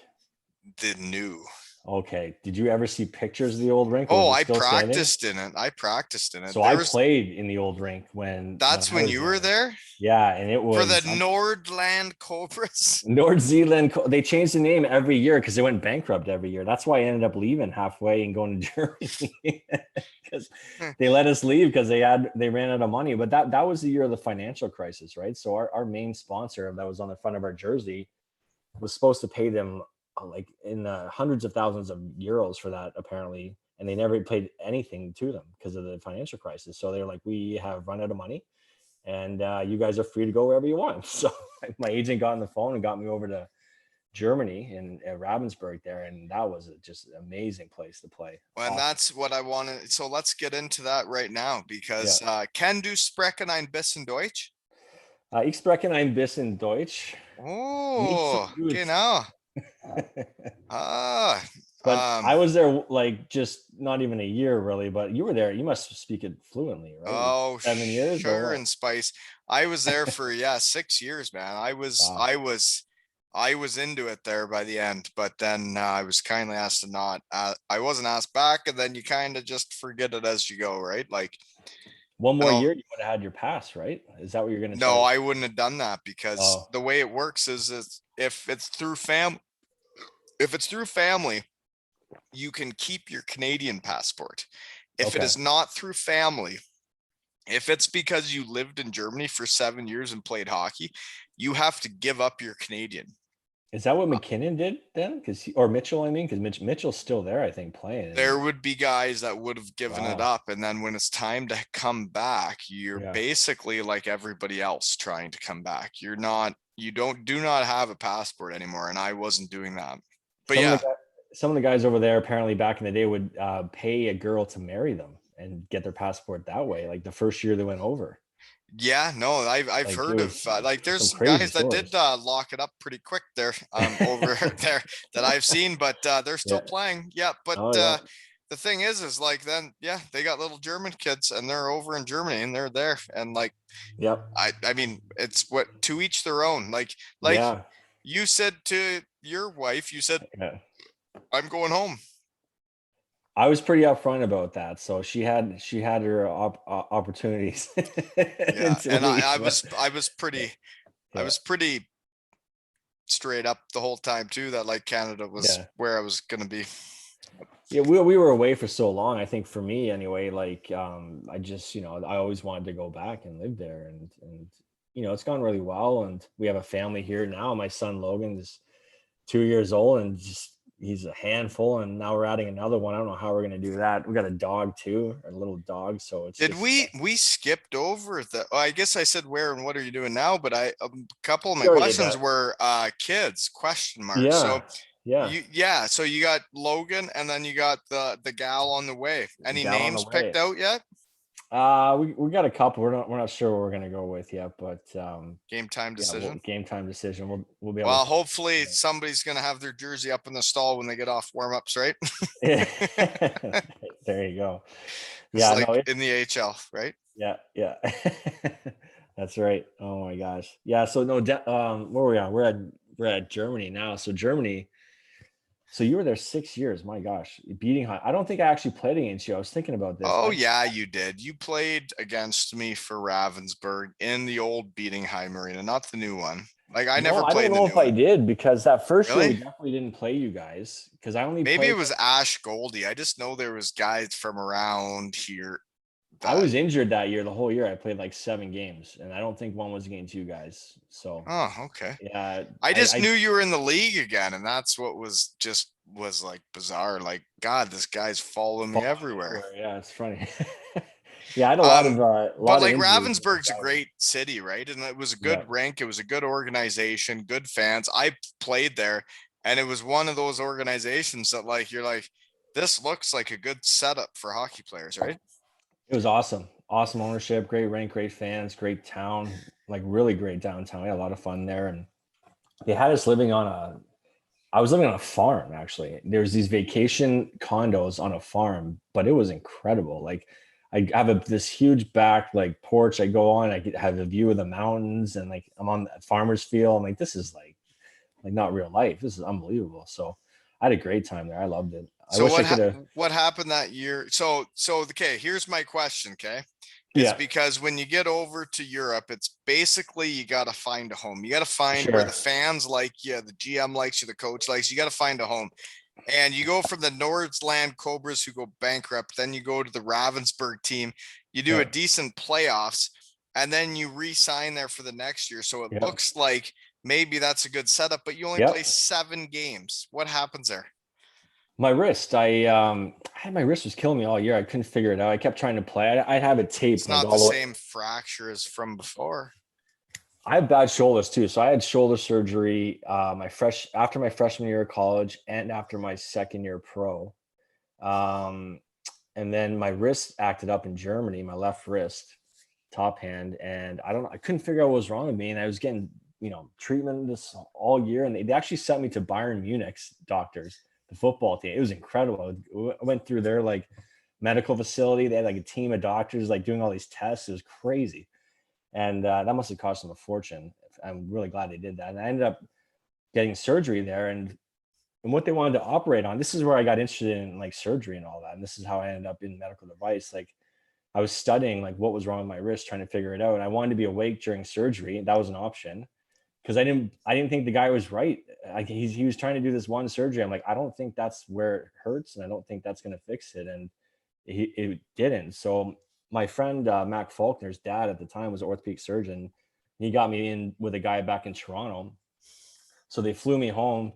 The new. Okay. Did you ever see pictures of the old rink, or was Oh, it I still standing? practiced in it. I practiced in it. So I There was played in the old rink when That's I when was you were there. there Yeah, and it for the was Nordland Cobras. North Zealand. They changed the name every year because they went bankrupt every year. That's why I ended up leaving halfway and going to Germany because they let us leave because they ran out of money. But that was the year of the financial crisis, right? So our main sponsor that was on the front of our jersey was supposed to pay them like in the hundreds of thousands of euros for that, apparently, and they never paid anything to them because of the financial crisis. So they're like, we have run out of money, and you guys are free to go wherever you want. So my agent got on the phone and got me over to Germany in Ravensburg there, and that was just an amazing place to play. And Awesome. that's what I wanted. So let's get into that right now because can du sprechen ein bisschen Deutsch? Ich spreche ein bisschen Deutsch. Nicht so Oh, gut. genau. But I was there like just not even a year really, but you were there. You must speak it fluently, right? Oh, Like 7 years. sugar and spice. I was there for 6 years, man. Wow. I was into it there by the end, but then I was kindly asked to not. I wasn't asked back, and then you kind of just forget it as you go, right? Like One more year, you would have had your pass, right? Is that what you're going to no, try? I wouldn't have done that because the way it works is if it's through family, you can keep your Canadian passport. If it is not through family, if it's because you lived in Germany for 7 years and played hockey, you have to give up your Canadian. Is that what McKinnon did then? Or Mitchell, I mean, because Mitchell's still there, I think, playing. There would be guys that would have given it up. And then when it's time to come back, you're basically like everybody else trying to come back. You do not have a passport anymore. And I wasn't doing that. But some of the guys over there apparently back in the day would pay a girl to marry them and get their passport that way. Like the first year they went over. Yeah, no, I've heard of like there's some guys that did lock it up pretty quick there over there that I've seen, but they're still playing. Yeah, but the thing is like then they got little German kids and they're over in Germany and they're there and like I mean it's what to each their own. Like you said to your wife, you said I'm going home. I was pretty upfront about that. So she had her opportunities Yeah, to and leave. pretty I Yeah, was pretty straight up the whole time too that like Canada was yeah, where I was gonna be. yeah. We were away for so long. I think for me anyway, like I just I always wanted to go back and live there, and it's gone really well, and we have a family here now. My son Logan is 2 years old, and just he's a handful, and now we're adding another one. I don't know how we're gonna do that. We got a dog too, a little dog, so it's Did just we skipped over the I guess I said where and what are you doing now, but a couple of my you already did questions that. were kids question mark. So Yeah, yeah. so you got Logan and then you got the gal on the way. Any Gal on the names picked way. out yet? We got a couple. We're not sure what we're gonna go with yet, but Game time yeah, decision. game time decision. We'll be able Well, to talk. hopefully somebody's gonna have their jersey up in the stall when they get off warm-ups, right? Yeah. There you go. It's Yeah, no, like it in the HL, right? yeah, yeah. That's right. Oh my gosh. Yeah, so no, where we are, we're at Germany now. So Germany, so you were there 6 years. My gosh, beating high. I don't think I actually played against you. I was thinking about this. Oh yeah, you did. You played against me for Ravensburg in the old Beatingham Arena, not the new one. Like I No, never I played don't in the know new if I one. did, because that first year we Really? definitely didn't play you guys, because I only Maybe it played. was Ash Goldie. I just know there was guys from around here I that was injured that year. The whole year I played like 7 games, and I don't think one was against you guys. So oh, okay. yeah, I I, just I knew you were in the league again, and that's what was like bizarre. Like, God, this guy's following me followed everywhere. everywhere. Yeah, it's funny. Yeah, I had a lot of Um, a but lot of like injuries when I was Ravensburg's a younger. great city, right? And it was a Yeah, good rink, it was a good organization, good fans. I played there, and it was one of those organizations that like you're like, this looks like a good setup for hockey players, right? it was awesome. Awesome ownership, great rank, great fans, great town, like really great downtown. We had a lot of fun there, and they had us living on a. I was living on a farm actually. There's these vacation condos on a farm, but it was incredible. Like I have this huge back like porch I go on. I could have a view of the mountains, and like I'm on that farmer's field. I'm like, this is like not real life. This is unbelievable. So I had a great time there. I loved it. I So wish I could have. what happened that year? So okay, here's my question, okay? Is Yeah, because when you get over to Europe, it's basically you got to find a home. You got to find where the sure. fans like you, the GM likes you, the coach likes you. You got to find a home. And you go from the Nordsland Cobras who go bankrupt, then you go to the Ravensburg team. You do a Yeah, decent playoffs, and then you re-sign there for the next year. So it yeah, looks like maybe that's a good setup, but you only play yep. 7 games. What happens there? My wrist. I had my wrist was killing me all year. I couldn't figure it out. I kept trying to play. I have it It's taped like not the all the way. same fracture as from before. I have bad shoulders too. So I had shoulder surgery after my freshman year of college and after my second year pro. Um, and then my wrist acted up in Germany, my left wrist, top hand, and I couldn't figure out what was wrong with me. And I was getting, treatment this all year. And they actually sent me to Bayern Munich's doctors, the football team. It was incredible. I went through their like medical facility. They had like a team of doctors like doing all these tests. It was crazy. And that must have cost them a fortune. I'm really glad they did that. And I ended up getting surgery there, and what they wanted to operate on. This is where I got interested in like surgery and all that. And this is how I ended up in medical device. Like I was studying like what was wrong with my wrist, trying to figure it out. And I wanted to be awake during surgery. That was an option because I didn't think the guy was right. Like he was trying to do this one surgery. I'm like, I don't think that's where it hurts, and I don't think that's going to fix it. And it didn't. So my friend Mac Faulkner's dad at the time was an orthopedic surgeon. He got me in with a guy back in Toronto. So they flew me home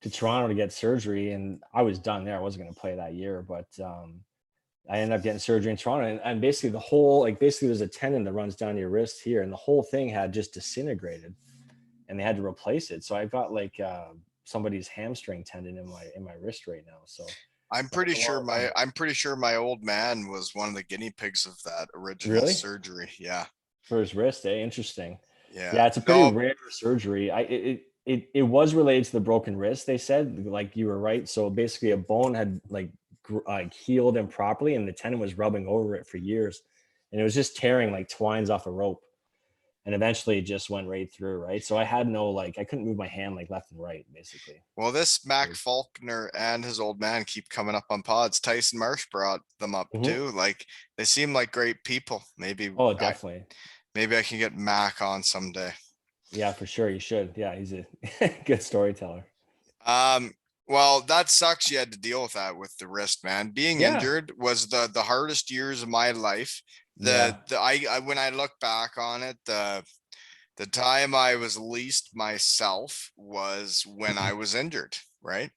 to Toronto to get surgery, and I was done there. I wasn't going to play that year, but I ended up getting surgery in Toronto, and basically the whole basically there's a tendon that runs down your wrist here, and the whole thing had just disintegrated, and they had to replace it. So I've got like somebody's hamstring tendon in my wrist right now. So that was a long time. I'm pretty sure my old man was one of the guinea pigs of that original Really? surgery. Yeah. For his wrist, eh? Interesting. Yeah. Yeah, it's a pretty No, rare surgery. It was related to the broken wrist. They said, like you were right. So basically, a bone had like healed improperly, and the tendon was rubbing over it for years, and it was just tearing like twines off a rope. and eventually it just went right through, right? So I had no, like, I couldn't move my hand like left and right, basically. Well, this Mac Faulkner and his old man keep coming up on pods. Tyson Marsh brought them up Mhm. too. Like they seem like great people. Oh, definitely. Maybe I can get Mac on someday. Yeah, for sure. You should. Yeah, he's a good storyteller. Um, well, that sucks. You had to deal with that with the wrist, man. Being Yeah. injured was the hardest years of my life. Yeah. I when I look back on it, the time I was least myself was when I was injured, right?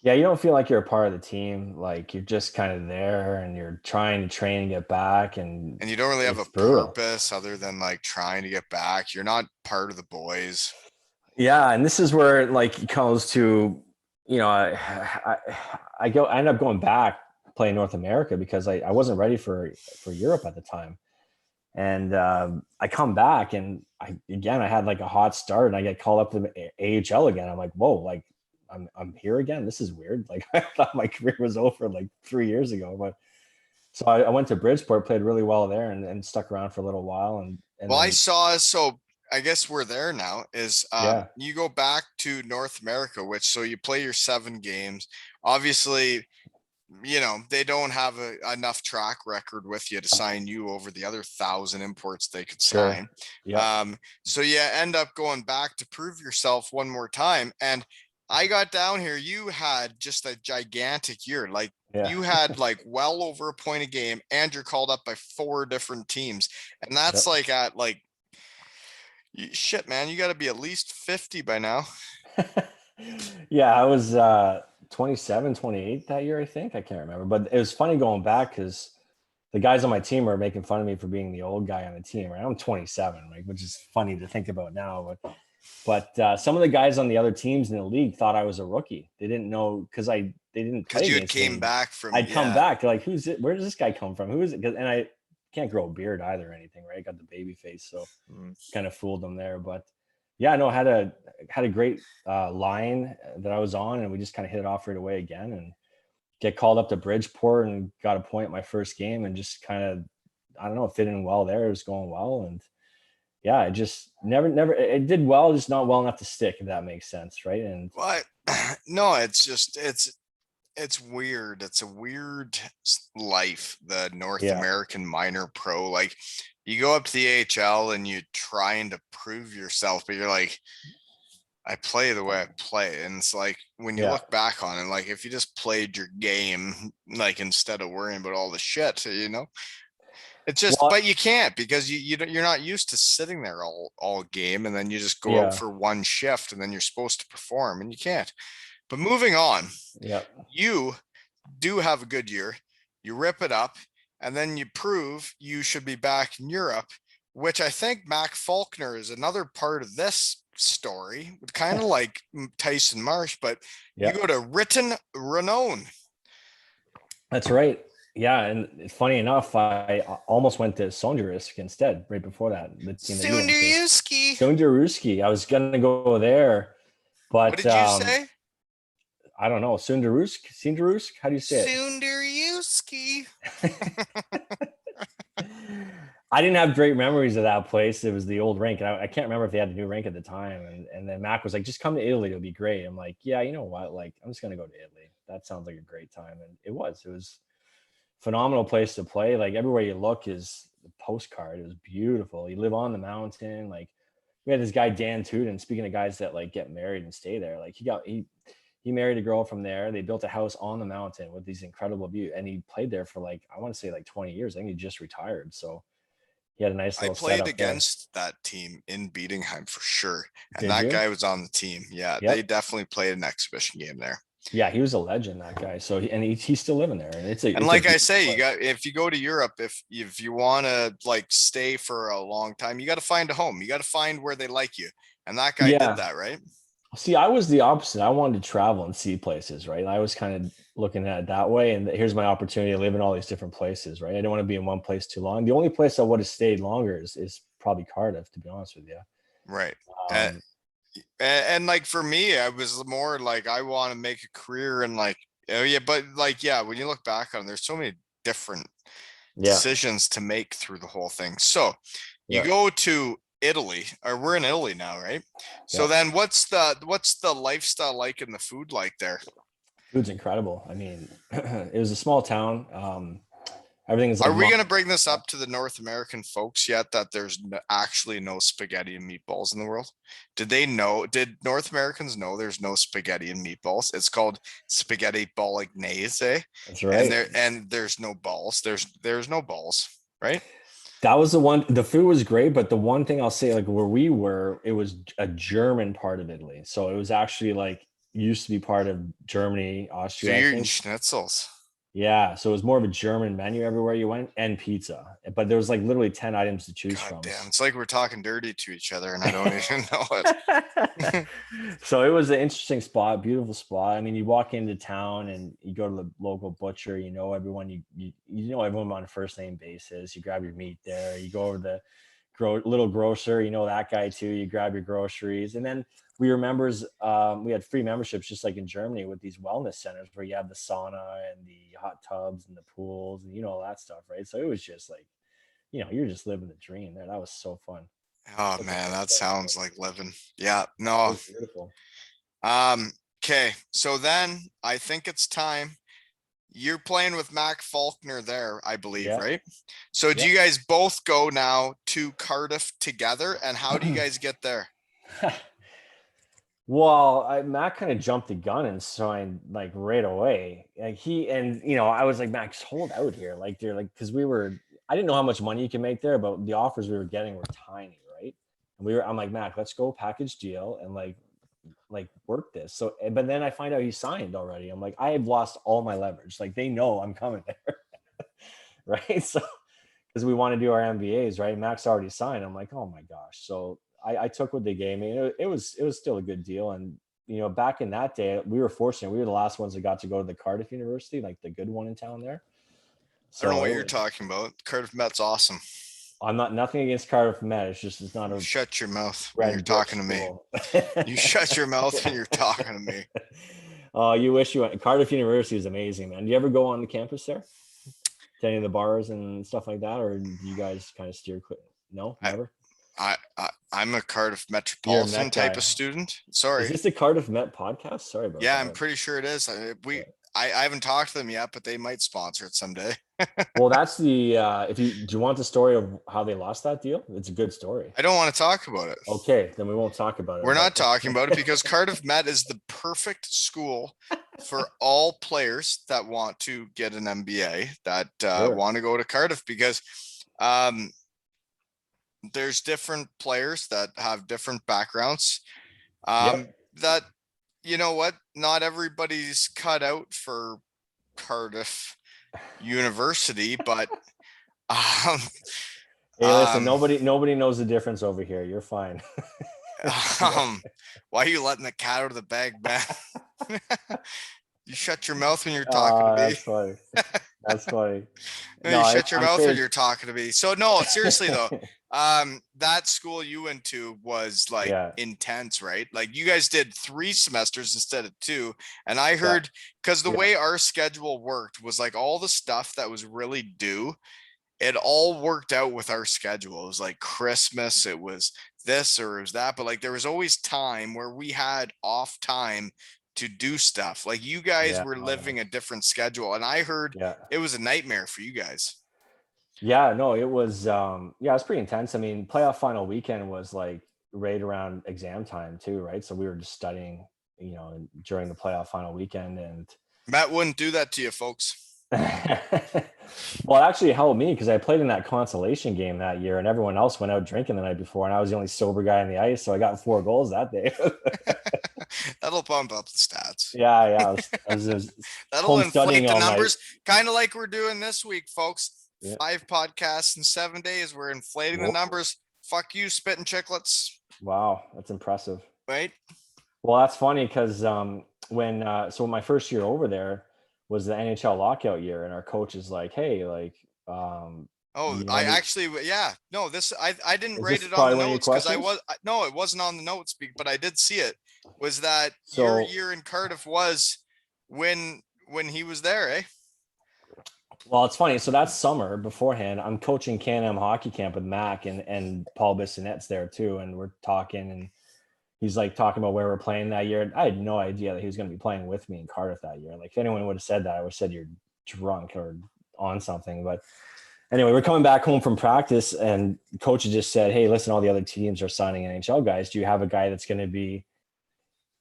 Yeah, you don't feel like you're a part of the team. Like you're just kind of there and you're trying to train and get back, and And you don't really have a it's brutal. purpose other than like trying to get back. You're not part of the boys. Yeah, and this is where like it comes to, I end up going back playing North America because I wasn't ready for Europe at the time. And I come back and I had like a hot start and I get called up to the AHL again. I'm like, whoa, like I'm here again. This is weird. Like I thought my career was over like 3 years ago. But so I went to Bridgeport, played really well there and stuck around for a little while. And Well, I then, saw, so I guess we're there now is yeah, you go back to North America, which so you play your 7 games. Obviously, they don't have enough track record with you to sign you over the other 1,000 imports they could sure. sign. Yep. So you end up going back to prove yourself one more time. And I got down here, you had just a gigantic year. Like Yeah. you had like well over a point a game, and you're called up by 4 different teams. And that's Yep. like at like shit, man, you got to be at least 50 by now. Yeah, I was 27, 28 that year, I think. I can't remember. But it was funny going back because the guys on my team were making fun of me for being the old guy on the team. Right? I'm 27, like, which is funny to think about now. But some of the guys on the other teams in the league thought I was a rookie. They didn't know because they didn't play Because you had against me. came back from, I'd come yeah. back. They're like, who's it? Where does this guy come from? Who is it? And I can't grow a beard either or anything, right? I got the baby face, so kind of fooled them there. But yeah, no, I had a great line that I was on, and we just kind of hit it off right away again, and get called up to Bridgeport and got a point my first game, and just kind of, I don't know, fit in well there. It was going well, and yeah, it just never it did well, just not well enough to stick, if that makes sense, right? And What? No, it's just it's weird. It's a weird life, the North yeah, American minor pro. Like you go up to the AHL and you're trying to prove yourself, but you're like, I play the way I play. And it's like when you yeah, look back on it, like if you just played your game, like instead of worrying about all the shit, it's just, well, but you can't because you're not used to sitting there all game, and then you just go out yeah, for one shift and then you're supposed to perform and you can't. But moving on, yeah. you do have a good year, you rip it up, and then you prove you should be back in Europe, which I think Mac Faulkner is another part of this story, kind of like Tyson Marsh, but you Yeah, go to Written Renown. that's right. Yeah, and funny enough, I almost went to Sonjarisk instead right before that, the team that you went to. Sunderuski. Sonjariski. I was gonna go there, What but did you say? I don't know. Sundarusk. How do you say it? Sunderuski. I didn't have great memories of that place. It was the old rink, and I can't remember if they had a new rink at the time. And then Mac was like, "Just come to Italy; it'll be great." I'm like, "Yeah, you know what? Like, I'm just gonna go to Italy. That sounds like a great time." And it was. It was phenomenal place to play. Like everywhere you look is a postcard. It was beautiful. You live on the mountain. Like we had this guy Dan Tuden. Speaking of guys that like get married and stay there, like he married a girl from there. They built a house on the mountain with these incredible views, and he played there for like, I want to say like 20 years. I think he just retired. So he had a nice I little played setup there. against that team in Bietigheim for sure. And Did that you? guy was on the team. Yeah, they Yep. definitely played an exhibition game there. Yeah, he was a legend, that guy. So he's still living there, and And it's a like I beautiful say, you place. got, if you go to Europe, if you want to like stay for a long time, you got to find a home. You got to find where they like you. And that guy did Yeah. that, right? See, I was the opposite. I wanted to travel and see places, right? I was kind of looking at it that way. And here's my opportunity to live in all these different places, right? I don't want to be in one place too long. The only place I would have stayed longer is probably Cardiff, to be honest with you. Right. And, Um, and like for me, I was more like I want to make a career and like, oh yeah, but like yeah, when you look back on it, there's so many different yeah, decisions to make through the whole thing. So you yeah, go to Italy, or we're in Italy now, right? So Yeah. then what's the lifestyle like and the food like there? Food's incredible. I mean, it was a small town. Everything is like Are we mom going to and bring this pop. up to the North American folks yet that there's actually no spaghetti and meatballs in the world? Did they know? Did North Americans know there's no spaghetti and meatballs? It's called spaghetti bolognese, That's and right. there's no balls. There's no balls, right? That was the one. The food was great, but the one thing I'll say, like where we were, it was a German part of Italy. So it was actually like used to be part of Germany, So Austria, I you're eating think. schnitzels. Yeah. So it was more of a German menu everywhere you went, and pizza. But there was like literally 10 items to choose God from. damn, it's like we're talking dirty to each other, and I don't even know it. So it was an interesting spot, beautiful spot. I mean, you walk into town and you go to the local butcher, you know everyone, you know everyone on a first name basis. You grab your meat there. You go over to the little grocer, you know that guy too. You grab your groceries, and then we were members. We had free memberships, just like in Germany, with these wellness centers where you have the sauna and the hot tubs and the pools and you know all that stuff, right? So it was just like, you're just living the dream there. That was so fun. Oh Such a man, fun that place. sounds like living. Yeah, It no. was beautiful. Okay, so then I think it's time. You're playing with Mac Faulkner there, I believe, Yeah, right? So do yeah. you guys both go now to Cardiff together? And how do you guys get there? Well, Matt kind of jumped the gun and signed like right away. Like I was like, Max, hold out here. Like they're like, because I didn't know how much money you can make there, but the offers we were getting were tiny, right? And I'm like, Mac, let's go package deal and like work this. So, but then I find out he signed already. I'm like, I have lost all my leverage. Like they know I'm coming there, right? So, because we want to do our MBAs, right? Max already signed. I'm like, oh my gosh. So I took what they gave me. It was still a good deal. And back in that day, we were fortunate. We were the last ones that got to go to the Cardiff University, like the good one in town there. I don't know So what you're talking about. Cardiff Met's awesome. I'm not nothing against Cardiff Met. It's not You a shut your mouth when you're red brick talking to me. school. You shut your mouth when you're talking to me. Oh, you wish you went. Cardiff University is amazing, man. Do you ever go on the campus there to any of the bars and stuff like that, or do you guys kind of steer clear? No, I, never. I'm a Cardiff You're a Metropolitan Met type of guy. student. Is Sorry. this the Cardiff Met podcast? Sorry about Yeah, I'm that. pretty sure it is. I haven't talked to them yet, but they might sponsor it someday. Well, that's the if you do you want the story of how they lost that deal? It's a good story. I don't want to talk about it. Okay, then we won't talk about it. We're not But talking about it because Cardiff Met is the perfect school for all players that want to get an MBA that sure. want to go to Cardiff because um, there's different players that have different backgrounds. Yep. That you know what, not everybody's cut out for Cardiff University, but um, Hey, listen, um, nobody knows the difference over here. You're fine. why are you letting the cat out of the bag, man? You shut your mouth when you're talking to me. That's funny. That's funny. You No, shut your I'm mouth when serious. you're talking to me. So no, seriously though, that school you went to was like Yeah. intense, right? Like you guys did 3 semesters instead of 2. And I Yeah. heard because the Yeah. way our schedule worked was like all the stuff that was really due, it all worked out with our schedule. It was like Christmas, it was this or it was that, but like there was always time where we had off time to do stuff. Like you guys Yeah. were Oh, yeah. living a different schedule, and I heard Yeah. it was a nightmare for you guys. Yeah, no, it was yeah, it was pretty intense. I mean, playoff final weekend was like right around exam time too, right? So we were just studying, during the playoff final weekend and Matt wouldn't do that to you, folks. well, it actually helped me because I played in that consolation game that year and everyone else went out drinking the night before and I was the only sober guy on the ice, so I got 4 goals that day. That'll bump up the stats. Yeah, I was That'll home inflate studying the all night. numbers, kind of like we're doing this week, folks. Yeah. 5 podcasts in 7 days. We're inflating the numbers. Fuck you, spitting chicklets. Wow, that's impressive. Right? Well, that's funny because when my first year over there was the NHL lockout year, and our coach is like, "Hey, like, I actually, yeah, no, I didn't is write this it on the probably one of your notes because questions?" no, it wasn't on the notes, but I did see it. Was that your So year in Cardiff was when he was there, eh? Well, it's funny. So that summer beforehand, I'm coaching Can-Am hockey camp with Mac and Paul Bissonnette's there too. And we're talking and he's like talking about where we're playing that year. I had no idea that he was going to be playing with me in Cardiff that year. Like if anyone would have said that, I would have said you're drunk or on something. But anyway, we're coming back home from practice and the coach just said, hey, listen, all the other teams are signing NHL guys. Do you have a guy that's going to be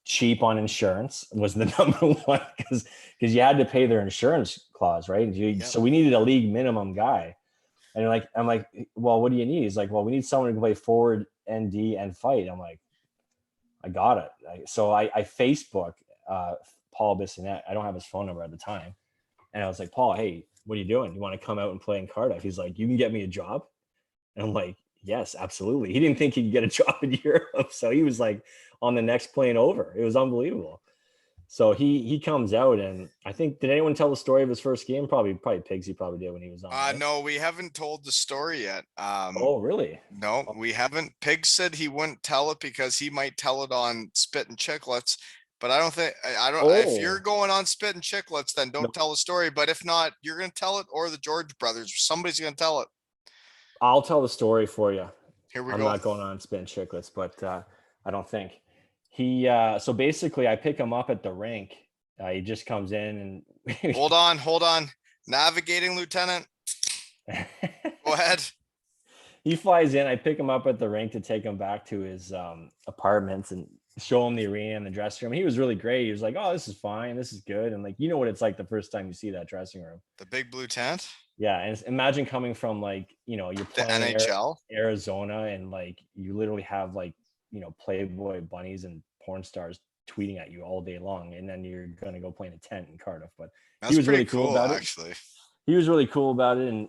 cheap on insurance? Was the number one because you had to pay their insurance clause, right? Yep. So we needed a league minimum guy. And I'm like, well, what do you need? He's like, well, we need someone who can play forward, ND, and fight. I'm like, I got it. So I Facebook Paul Bissonnette. I don't have his phone number at the time. And I was like, Paul, hey, what are you doing? You want to come out and play in Cardiff? He's like, you can get me a job? And I'm like, yes, absolutely. He didn't think he'd get a job in Europe. So he was like on the next plane over. It was unbelievable. So he comes out and I think, did anyone tell the story of his first game? Probably Pigs. He probably did when he was on. Right? No, we haven't told the story yet. Oh, really? No, we haven't. Pig said he wouldn't tell it because he might tell it on Spit and Chicklets. But I don't think if you're going on Spit and Chicklets, then don't tell the story. But if not, you're gonna tell it, or the George brothers, or somebody's gonna tell it. I'll tell the story for you. Here we I'm go. not going on Spit and Chicklets, but I don't think he. So basically, I pick him up at the rink. He just comes in and hold on. Navigating Lieutenant. Go ahead. He flies in. I pick him up at the rink to take him back to his apartments and show him the arena and the dressing room. He was really great. He was like, oh, this is fine. This is good. And like, you know what it's like the first time you see that dressing room. The big blue tent. Yeah. And imagine coming from like, you're playing the NHL, Arizona, and like, you literally have like, Playboy bunnies and porn stars tweeting at you all day long. And then you're going to go play in a tent in Cardiff. But he was really cool about it. Actually, he was really cool about it. And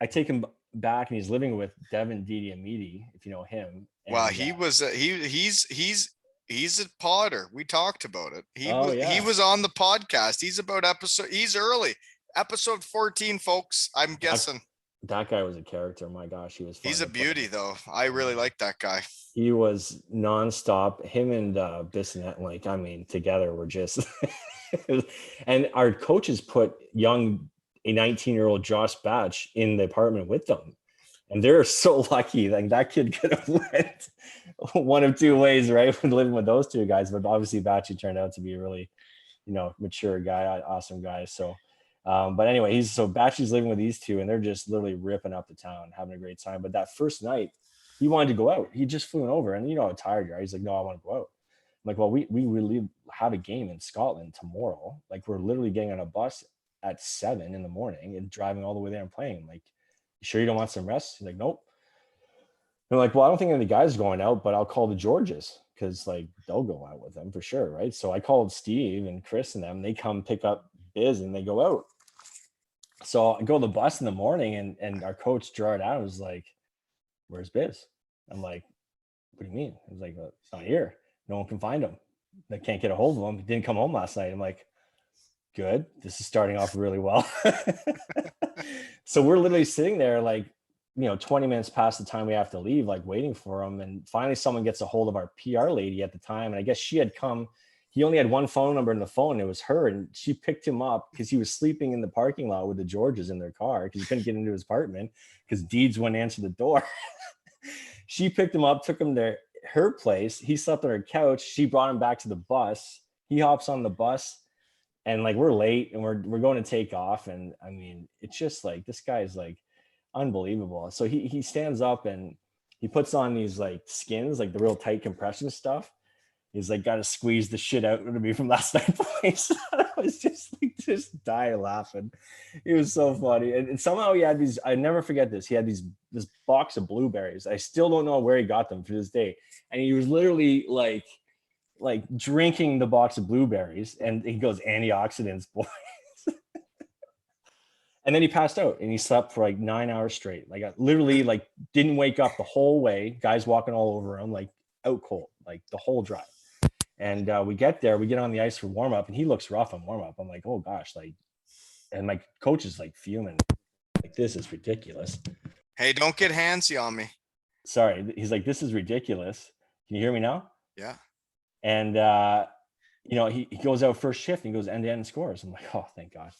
I take him back and he's living with Devin Didiamidi, if you know him. And, well, he was he's a podder. We talked about it. He was on the podcast. He's early episode 14, folks. I'm guessing that guy was a character. My gosh, he was fun. He's a beauty though. I really like that guy. He was nonstop. Him and Bissonnette, together were just and our coaches put a 19-year-old Josh Batch in the apartment with them. And they're so lucky. Like that kid could have went one of two ways, right? When living with those two guys. But obviously Batchy turned out to be a really, mature guy, awesome guy. So, but anyway, Batchy's living with these two and they're just literally ripping up the town, having a great time. But that first night, he wanted to go out. He just flew over and you know how tired you are. He's like, no, I want to go out. I'm like, well, we really have a game in Scotland tomorrow. Like we're literally getting on a bus at 7 a.m. and driving all the way there and playing. Like, you sure you don't want some rest? He's like, nope. I'm like, well, I don't think any of the guys are going out, but I'll call the Georges because like they'll go out with them for sure, right? So I called Steve and Chris and them. They come pick up Biz and they go out. So I go to the bus in the morning and our coach Gerard Adams was like, where's Biz? I'm like, what do you mean? I was like, well, it's not here. No one can find him. They can't get a hold of him. He didn't come home last night. I'm like, good. This is starting off really well. So we're literally sitting there like, 20 minutes past the time we have to leave, like waiting for him. And finally someone gets a hold of our PR lady at the time. And I guess she had come, he only had one phone number in the phone. It was her. And she picked him up because he was sleeping in the parking lot with the Georges in their car because he couldn't get into his apartment because Deeds wouldn't answer the door. She picked him up, took him to her place. He slept on her couch. She brought him back to the bus. He hops on the bus. And like we're late and we're going to take off. And it's just like this guy's like unbelievable. So he stands up and he puts on these like skins, like the real tight compression stuff. He's like got to squeeze the shit out of me from last night's place. I was just dying laughing. It was so funny. And somehow he had these, I never forget this. He had this box of blueberries. I still don't know where he got them to this day. And he was literally like drinking the box of blueberries and he goes, antioxidants, boys. And then he passed out and he slept for like 9 hours straight. Like I literally like didn't wake up the whole way. Guys walking all over him, like out cold, like the whole drive. And we get there, we get on the ice for warm up and he looks rough on warm up. I'm like, oh gosh, like, and my coach is like fuming. Like, this is ridiculous. Hey, don't get handsy on me. Sorry. He's like, this is ridiculous. Can you hear me now? Yeah. And he goes out first shift and he goes end to end and scores. I'm like, oh, thank God.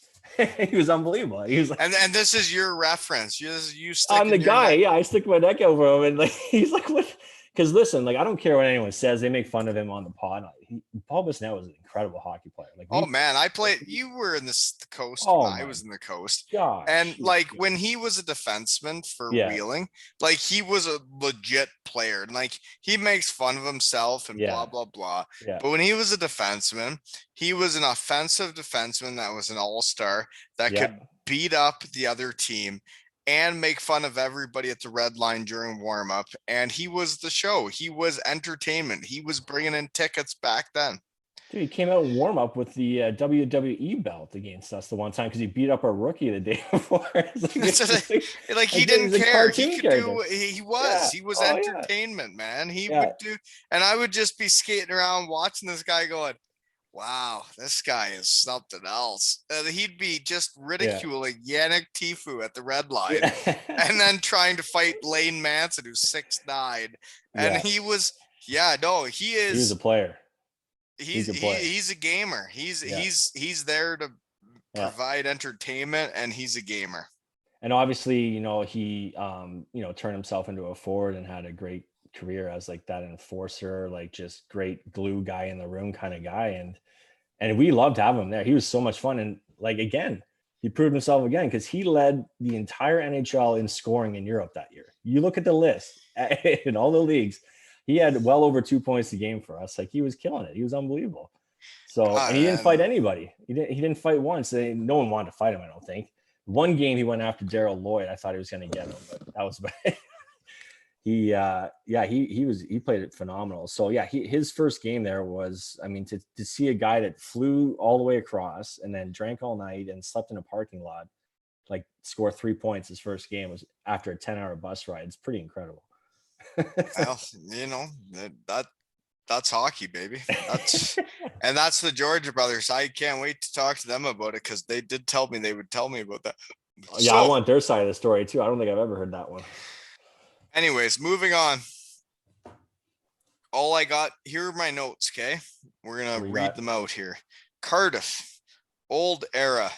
He was unbelievable. He was like, and this is your reference. You I'm the sticking your guy. neck. Yeah, I stick my neck over him, and like he's like, what? Because listen, like I don't care what anyone says. They make fun of him on the pod. Paul Bissonnette was an incredible hockey player. Like Oh man, I played. You were in the coast when oh I my was in the coast, and gosh, like when he was a defenseman for yeah, Wheeling, like he was a legit player, and like he makes fun of himself and blah yeah, blah blah. yeah, But when he was a defenseman, he was an offensive defenseman that was an all-star that yeah. could beat up the other team and make fun of everybody at the red line during warm-up. And he was the show. He was entertainment. He was bringing in tickets back then. Dude, he came out in warm up with the WWE belt against us the one time because he beat up our rookie the day before. Like he he's didn't a care. He cartoon could do. character. He Yeah. was Oh yeah. entertainment, man. He Yeah. would do, and I would just be skating around watching this guy going, "Wow, this guy is something else." He'd be just Yeah. ridiculing Yannick Tifu at the red line, Yeah. and then trying to fight Lane Manson, who's 6'9", and Yeah. he was. Yeah, no, he He was a is. player. He He's could play. he's a gamer. Yeah. He's there to Yeah. provide entertainment, and he's a gamer. And obviously, he turned himself into a forward and had a great career as like that enforcer, like just great glue guy in the room kind of guy. And we loved having him there. He was so much fun. And like again, he proved himself again because he led the entire NHL in scoring in Europe that year. You look at the list in all the leagues, he had well over 2 points a game for us. Like he was killing it. He was unbelievable. So, and he didn't fight anybody. He didn't fight once. No one wanted to fight him, I don't think. One game he went after Daryl Lloyd. I thought he was going to get him, but that was bad. He played it phenomenal. So yeah, his first game there was, I mean, to see a guy that flew all the way across and then drank all night and slept in a parking lot, like score 3 points his first game was after a 10-hour bus ride. It's pretty incredible. Well, that's hockey, baby. And that's the Georgia brothers. I can't wait to talk to them about it because they did tell me they would tell me about that. Yeah, I want their side of the story too. I don't think I've ever heard that one. Anyways, moving on. All I got here are my notes. Okay, we're gonna read them out here. Cardiff, old era,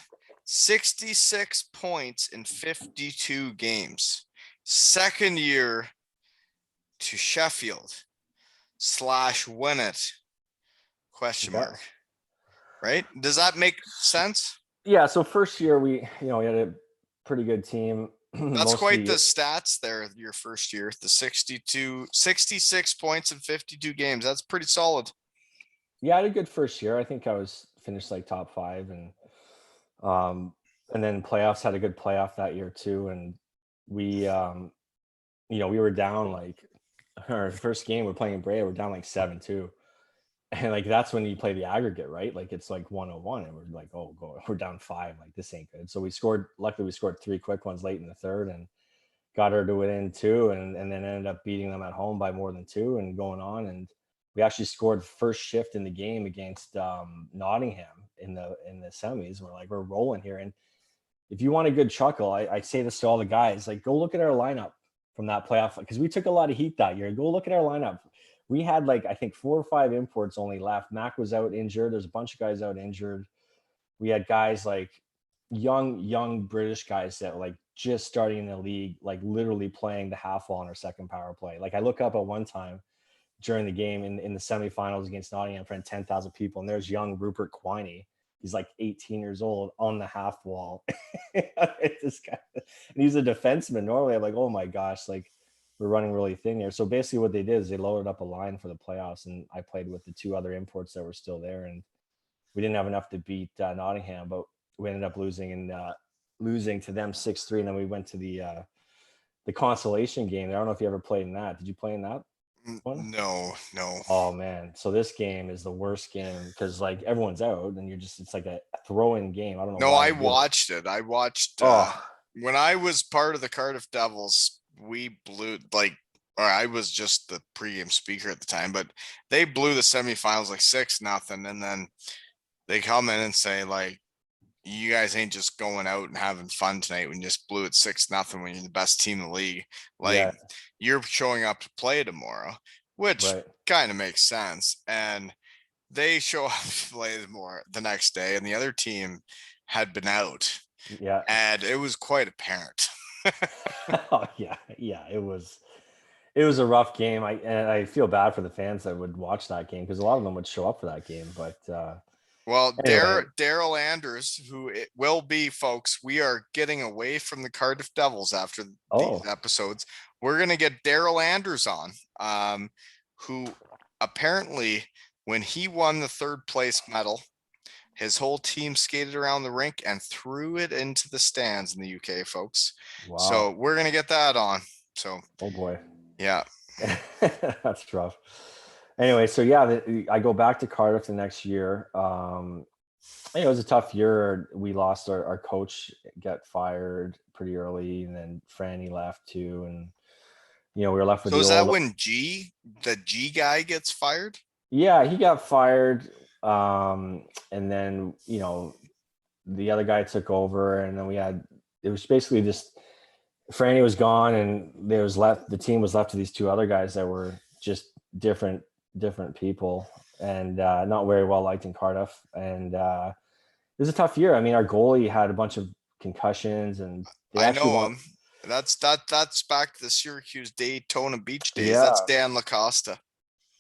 66 points in 52 games. Second year to Sheffield / win it ? Right? Does that make sense? Yeah. So first year we had a pretty good team. That's quite the stats there. Your first year, the 66 points in 52 games. That's pretty solid. Yeah, I had a good first year. I think I finished like top 5 and then playoffs, had a good playoff that year too. And we we were down like our first game we're playing in Brea, we're down like 7-2. And like that's when you play the aggregate, right? Like it's like 101 and we're like, oh, we're down 5, like this ain't good. So luckily we scored 3 quick ones late in the third and got her to within 2 and then ended up beating them at home by more than 2 and going on. And we actually scored first shift in the game against Nottingham in the semis. We're rolling here. And if you want a good chuckle, I say this to all the guys, like go look at our lineup from that playoff because we took a lot of heat that year. Go look at our lineup. We had like, I think 4 or 5 imports only left. Mac was out injured. There's a bunch of guys out injured. We had guys like young British guys that were like just starting in the league, like literally playing the half wall on our second power play. Like I look up at one time during the game in the semifinals against Nottingham in front of 10,000 people. And there's young Rupert Quiney. He's like 18 years old on the half wall. This guy, and he's a defenseman. Normally I'm like, oh my gosh, like we're running really thin here. So basically what they did is they loaded up a line for the playoffs and I played with the 2 other imports that were still there. And we didn't have enough to beat Nottingham, but we ended up losing to them 6-3. And then we went to the consolation game. I don't know if you ever played in that. Did you play in that one? No. Oh man. So this game is the worst game because like everyone's out and it's like a throw-in game. I don't know. No, I watched it. I watched when I was part of the Cardiff Devils, we blew I was just the pregame speaker at the time, but they blew the semifinals like 6-0. And then they come in and say like, you guys ain't just going out and having fun tonight when you just blew it 6-0 when you're the best team in the league. Like you're showing up to play tomorrow, which kind of makes sense. And they show up to play the next day, and the other team had been out, Yeah. and it was quite apparent. Oh yeah, yeah. It was a rough game. I feel bad for the fans that would watch that game because a lot of them would show up for that game. But Well, anyway, Daryl Anders, who it will be, folks, we are getting away from the Cardiff Devils after these oh episodes. We're gonna get Daryl Anders on, who apparently, when he won the third place medal, his whole team skated around the rink and threw it into the stands in the UK, folks. So wow, we're gonna get that on. So oh boy, yeah. that's rough. Anyway, so yeah, I go back to Cardiff the next year. It was a tough year. We lost our coach, got fired pretty early, and then Franny left too, and we were left with So the is that old. when the G guy gets fired? Yeah, he got fired, and then the other guy took over, and then it was basically just Franny was gone, and the team was left to these two other guys that were just different people, and not very well liked in Cardiff, and it was a tough year. I mean, our goalie had a bunch of concussions, and they I actually know won. him. That's back to the Syracuse Daytona Beach days. Yeah. That's Dan Lacosta.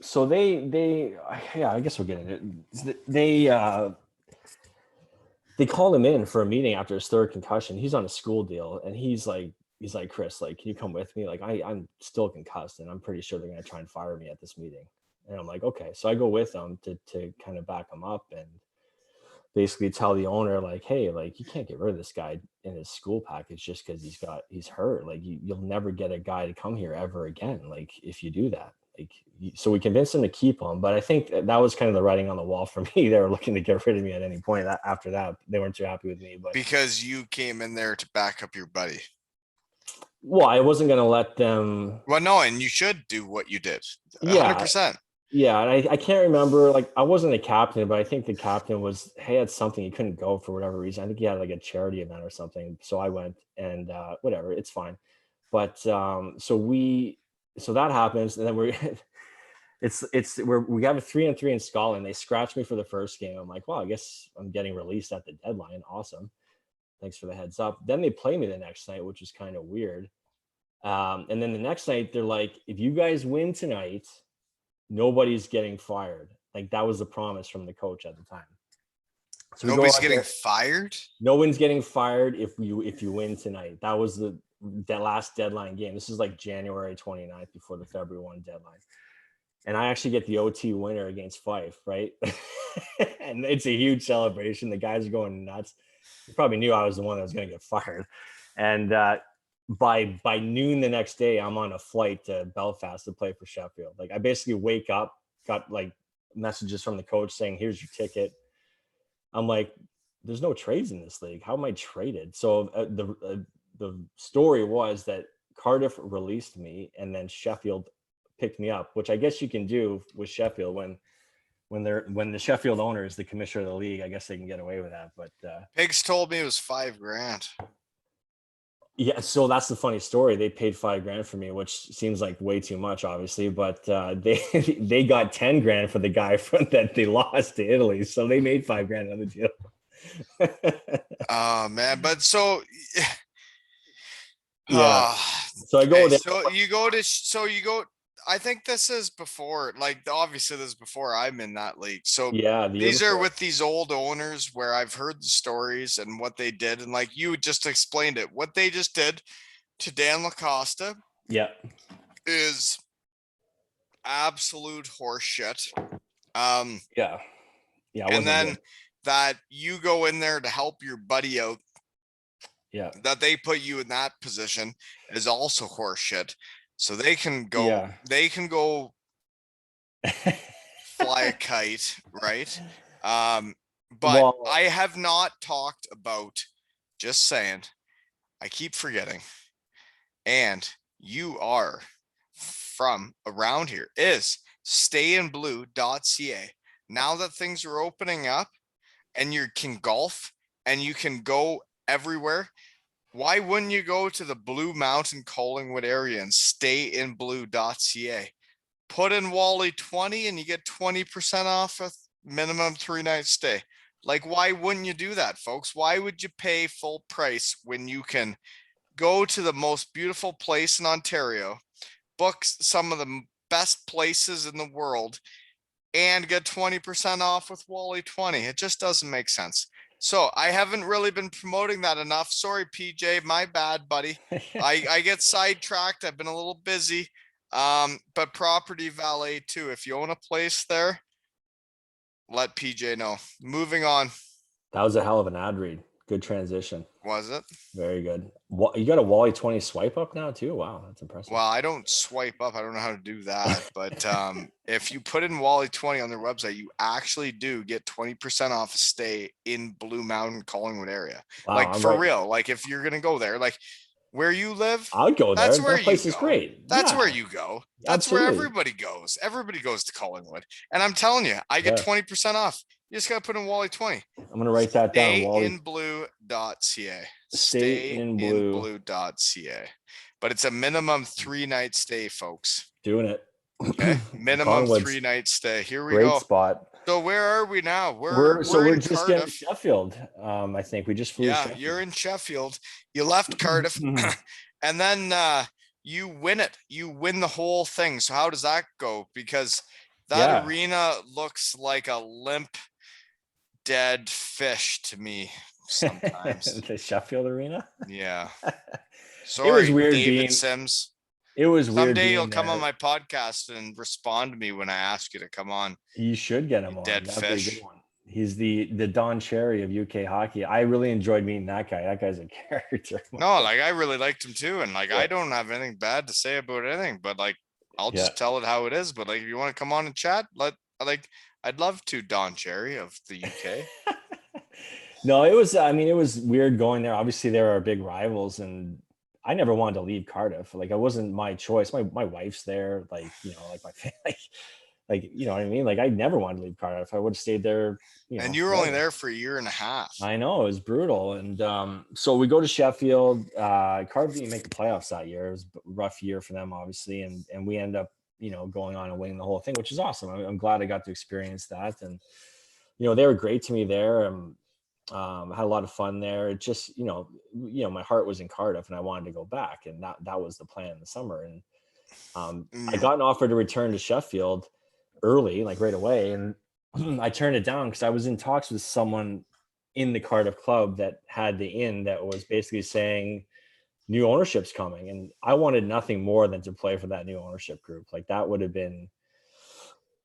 So yeah, I guess we'll get into it. They called him in for a meeting after his third concussion. He's on a school deal, and he's like, Chris, like, can you come with me? Like, I'm still concussed, and I'm pretty sure they're gonna try and fire me at this meeting. And I'm like, okay. So I go with them to kind of back him up and basically tell the owner, like, hey, like, you can't get rid of this guy in his school package just because he's hurt. Like, you'll never get a guy to come here ever again. Like, if you do that, like, so we convinced him to keep him. But I think that was kind of the writing on the wall for me. They were looking to get rid of me at any point. After that, they weren't too happy with me. But Because you came in there to back up your buddy. well, I wasn't going to let them. Well, no, and you should do what you did. Yeah, 100%. yeah, and I can't remember. Like, I wasn't a captain, but I think the captain he had something, he couldn't go for whatever reason. I think he had like a charity event or something. So I went, and whatever, it's fine. But so that happens, and then we have a 3-3 in Scotland. They scratched me for the first game. I'm like, well, I guess I'm getting released at the deadline. Awesome. Thanks for the heads up. Then they play me the next night, which is kind of weird. And then the next night, they're like, if you guys win tonight, nobody's getting fired. Like, that was the promise from the coach at the time. So nobody's getting fired? No one's getting fired if you win tonight. That was that last deadline game. This is like January 29th before the February 1 deadline. And I actually get the OT winner against Fife, right? And it's a huge celebration. The guys are going nuts. You probably knew I was the one that was going to get fired. And by noon the next day, I'm on a flight to Belfast to play for Sheffield. Like, I basically wake up, got like messages from the coach saying, here's your ticket. I'm like, there's no trades in this league. How am I traded? So the story was that Cardiff released me, and then Sheffield picked me up, which I guess you can do with Sheffield when the Sheffield owner is the commissioner of the league. I guess they can get away with that. But Pigs told me it was $5,000. Yeah, so that's the funny story. They paid $5,000 for me, which seems like way too much, obviously. But they got $10,000 for the guy that they lost to Italy, so they made $5,000 on the deal. Oh man, but so yeah. So I go there. So you go. I think this is before, like, obviously this is before I'm in that league. So yeah, these are with these old owners where I've heard the stories and what they did, and like you just explained it, what they just did to Dan Lacosta. Yeah. Is absolute horseshit. Yeah. And then that you go in there to help your buddy out. Yeah. That they put you in that position is also horseshit. So they can go. Yeah. They can go fly a kite, right? But I have not talked about. Just saying. I keep forgetting. And you are from around here is stayinblue.ca. Now that things are opening up and you can golf and you can go everywhere, why wouldn't you go to the Blue Mountain Collingwood area and stayinblue.ca? Put in Wally 20 and you get 20% off minimum 3-night stay. Like, why wouldn't you do that, folks? Why would you pay full price when you can go to the most beautiful place in Ontario, book some of the best places in the world, and get 20% off with Wally 20? It just doesn't make sense. So I haven't really been promoting that enough. Sorry, PJ, my bad, buddy. I get sidetracked. I've been a little busy. But Property Valet too. If you own a place there, let PJ know. Moving on. That was a hell of an ad read. Good transition. Was it? Very good. You got a Wally 20 swipe up now too? Wow, that's impressive. Well, I don't swipe up. I don't know how to do that. But if you put in Wally 20 on their website, you actually do get 20% off a stay in Blue Mountain, Collingwood area. Wow, Like, I'm for right. real. Like, if you're gonna go there, like where you live, I would go there. that's where That place you is go. great. That's Yeah, where you go. That's where absolutely. everybody goes. Everybody goes to Collingwood. And I'm telling you, I get Yeah. 20% off. You just gotta put in Wally 20. I'm gonna write that down. Wally Stayinblue.ca. Stayinblue. Stayinblue.ca. But it's a minimum 3-night stay, folks. Doing it. Okay. Minimum Collingwood's 3-night stay. Here we great go. spot. So where are we now? We're in just getting Cardiff. Sheffield. I think we just flew. Yeah, Sheffield. you're in Sheffield. You left Cardiff, and then you win it. You win the whole thing. So how does that go? Because that arena looks like a limp, dead fish to me sometimes. The Sheffield Arena. Yeah. Sorry, it was weird David Sims. It was weird. Someday you'll come on my podcast and respond to me when I ask you to come on. You should get him on. Dead fish. Be a good one. He's the Don Cherry of UK hockey. I really enjoyed meeting that guy. That guy's a character. No, like I really liked him too. And like I don't have anything bad to say about anything, but like I'll just tell it how it is. But like if you want to come on and chat, I'd love to, Don Cherry of the UK. No, it was weird going there. Obviously, there are big rivals, and I never wanted to leave Cardiff. Like, it wasn't my choice. My wife's there, like, like my family, like, you know what I mean? Like, I never wanted to leave Cardiff. I would have stayed there. And you were only there for a year and a half. I know, it was brutal. And so we go to Sheffield. Cardiff didn't make the playoffs that year. It was a rough year for them, obviously. And we end up, going on and winning the whole thing, which is awesome. I'm glad I got to experience that. And, they were great to me there. I had a lot of fun there. It just, my heart was in Cardiff and I wanted to go back, and that was the plan in the summer. And I got an offer to return to Sheffield early, like right away. And I turned it down because I was in talks with someone in the Cardiff club that had the inn that was basically saying new ownership's coming. And I wanted nothing more than to play for that new ownership group. Like, that would have been,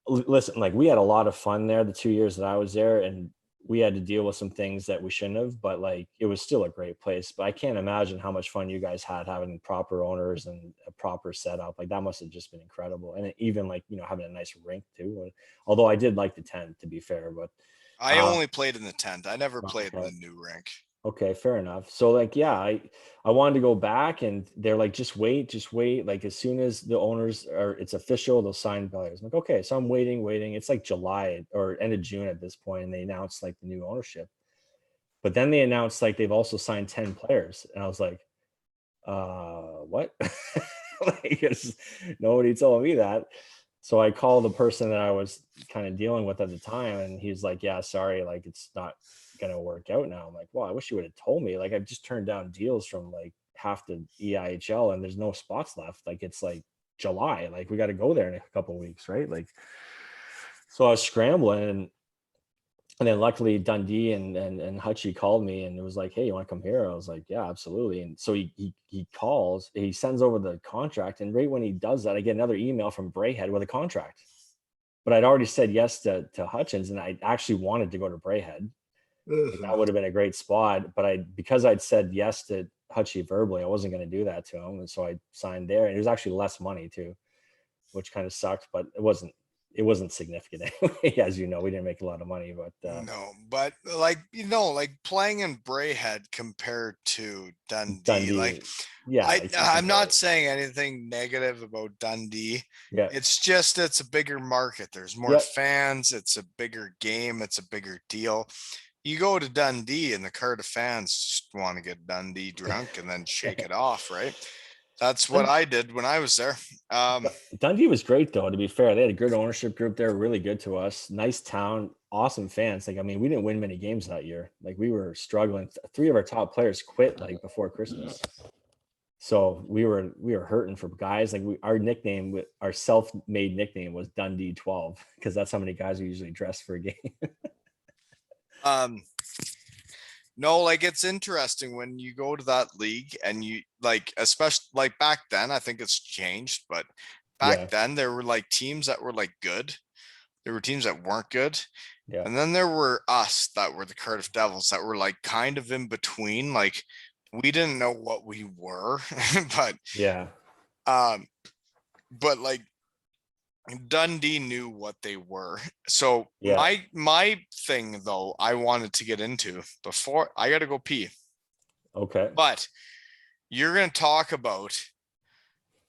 listen, like, we had a lot of fun there the 2 years that I was there, and we had to deal with some things that we shouldn't have, but like, it was still a great place. But I can't imagine how much fun you guys had having proper owners and a proper setup. Like, that must have just been incredible. And even like, having a nice rink too. And, although I did like the tent, to be fair, but I only played in the tent. I never played in the new rink. Okay, fair enough. So like, yeah, I wanted to go back, and they're like, just wait. Like, as soon as the owners it's official, they'll sign players. I'm like, okay, so I'm waiting. It's like July or end of June at this point, and they announced like the new ownership. But then they announced like they've also signed 10 players, and I was like, what? Like, nobody told me that. So I called the person that I was kind of dealing with at the time, and he's like, yeah, sorry, like, it's not gonna work out now. I'm like, well, I wish you would have told me. Like, I've just turned down deals from like half the EIHL, and there's no spots left. Like, it's like July, like, we got to go there in a couple of weeks, right? Like, so I was scrambling, and then luckily Dundee and Hutchie called me, and it was like, hey, you want to come here? I was like, yeah, absolutely. And so he calls, he sends over the contract, and right when he does that, I get another email from Brayhead with a contract. But I'd already said yes to Hutchins, and I actually wanted to go to Brayhead. That would have been a great spot, but because I'd said yes to Hutchie verbally, I wasn't going to do that to him, and so I signed there. And it was actually less money too, which kind of sucked, but it wasn't significant anyway. As you know, we didn't make a lot of money, but no, but like, like playing in Brayhead compared to Dundee. Like, yeah, I'm not saying anything negative about Dundee. Yeah, it's a bigger market. There's more fans. It's a bigger game. It's a bigger deal. You go to Dundee, and the Cardiff fans just want to get Dundee drunk and then shake it off, right? That's what I did when I was there. Dundee was great though. To be fair, they had a good ownership group there, really good to us. Nice town, awesome fans. Like, I mean, we didn't win many games that year. Like, we were struggling. 3 of our top players quit like before Christmas. So we were hurting for guys. Like, our nickname, our self-made nickname was Dundee 12 because that's how many guys we usually dress for a game. um, no, like it's interesting when you go to that league and you like, especially like back then, I think it's changed, but Yeah, back then there were like teams that were like good. There were teams that weren't good. yeah, And then there were us that were the Cardiff Devils that were like kind of in between. Like we didn't know what we were, but yeah, um, but like Dundee knew what they were. So yeah. my thing though, I wanted to get into before I got to go pee. Okay. But you're going to talk about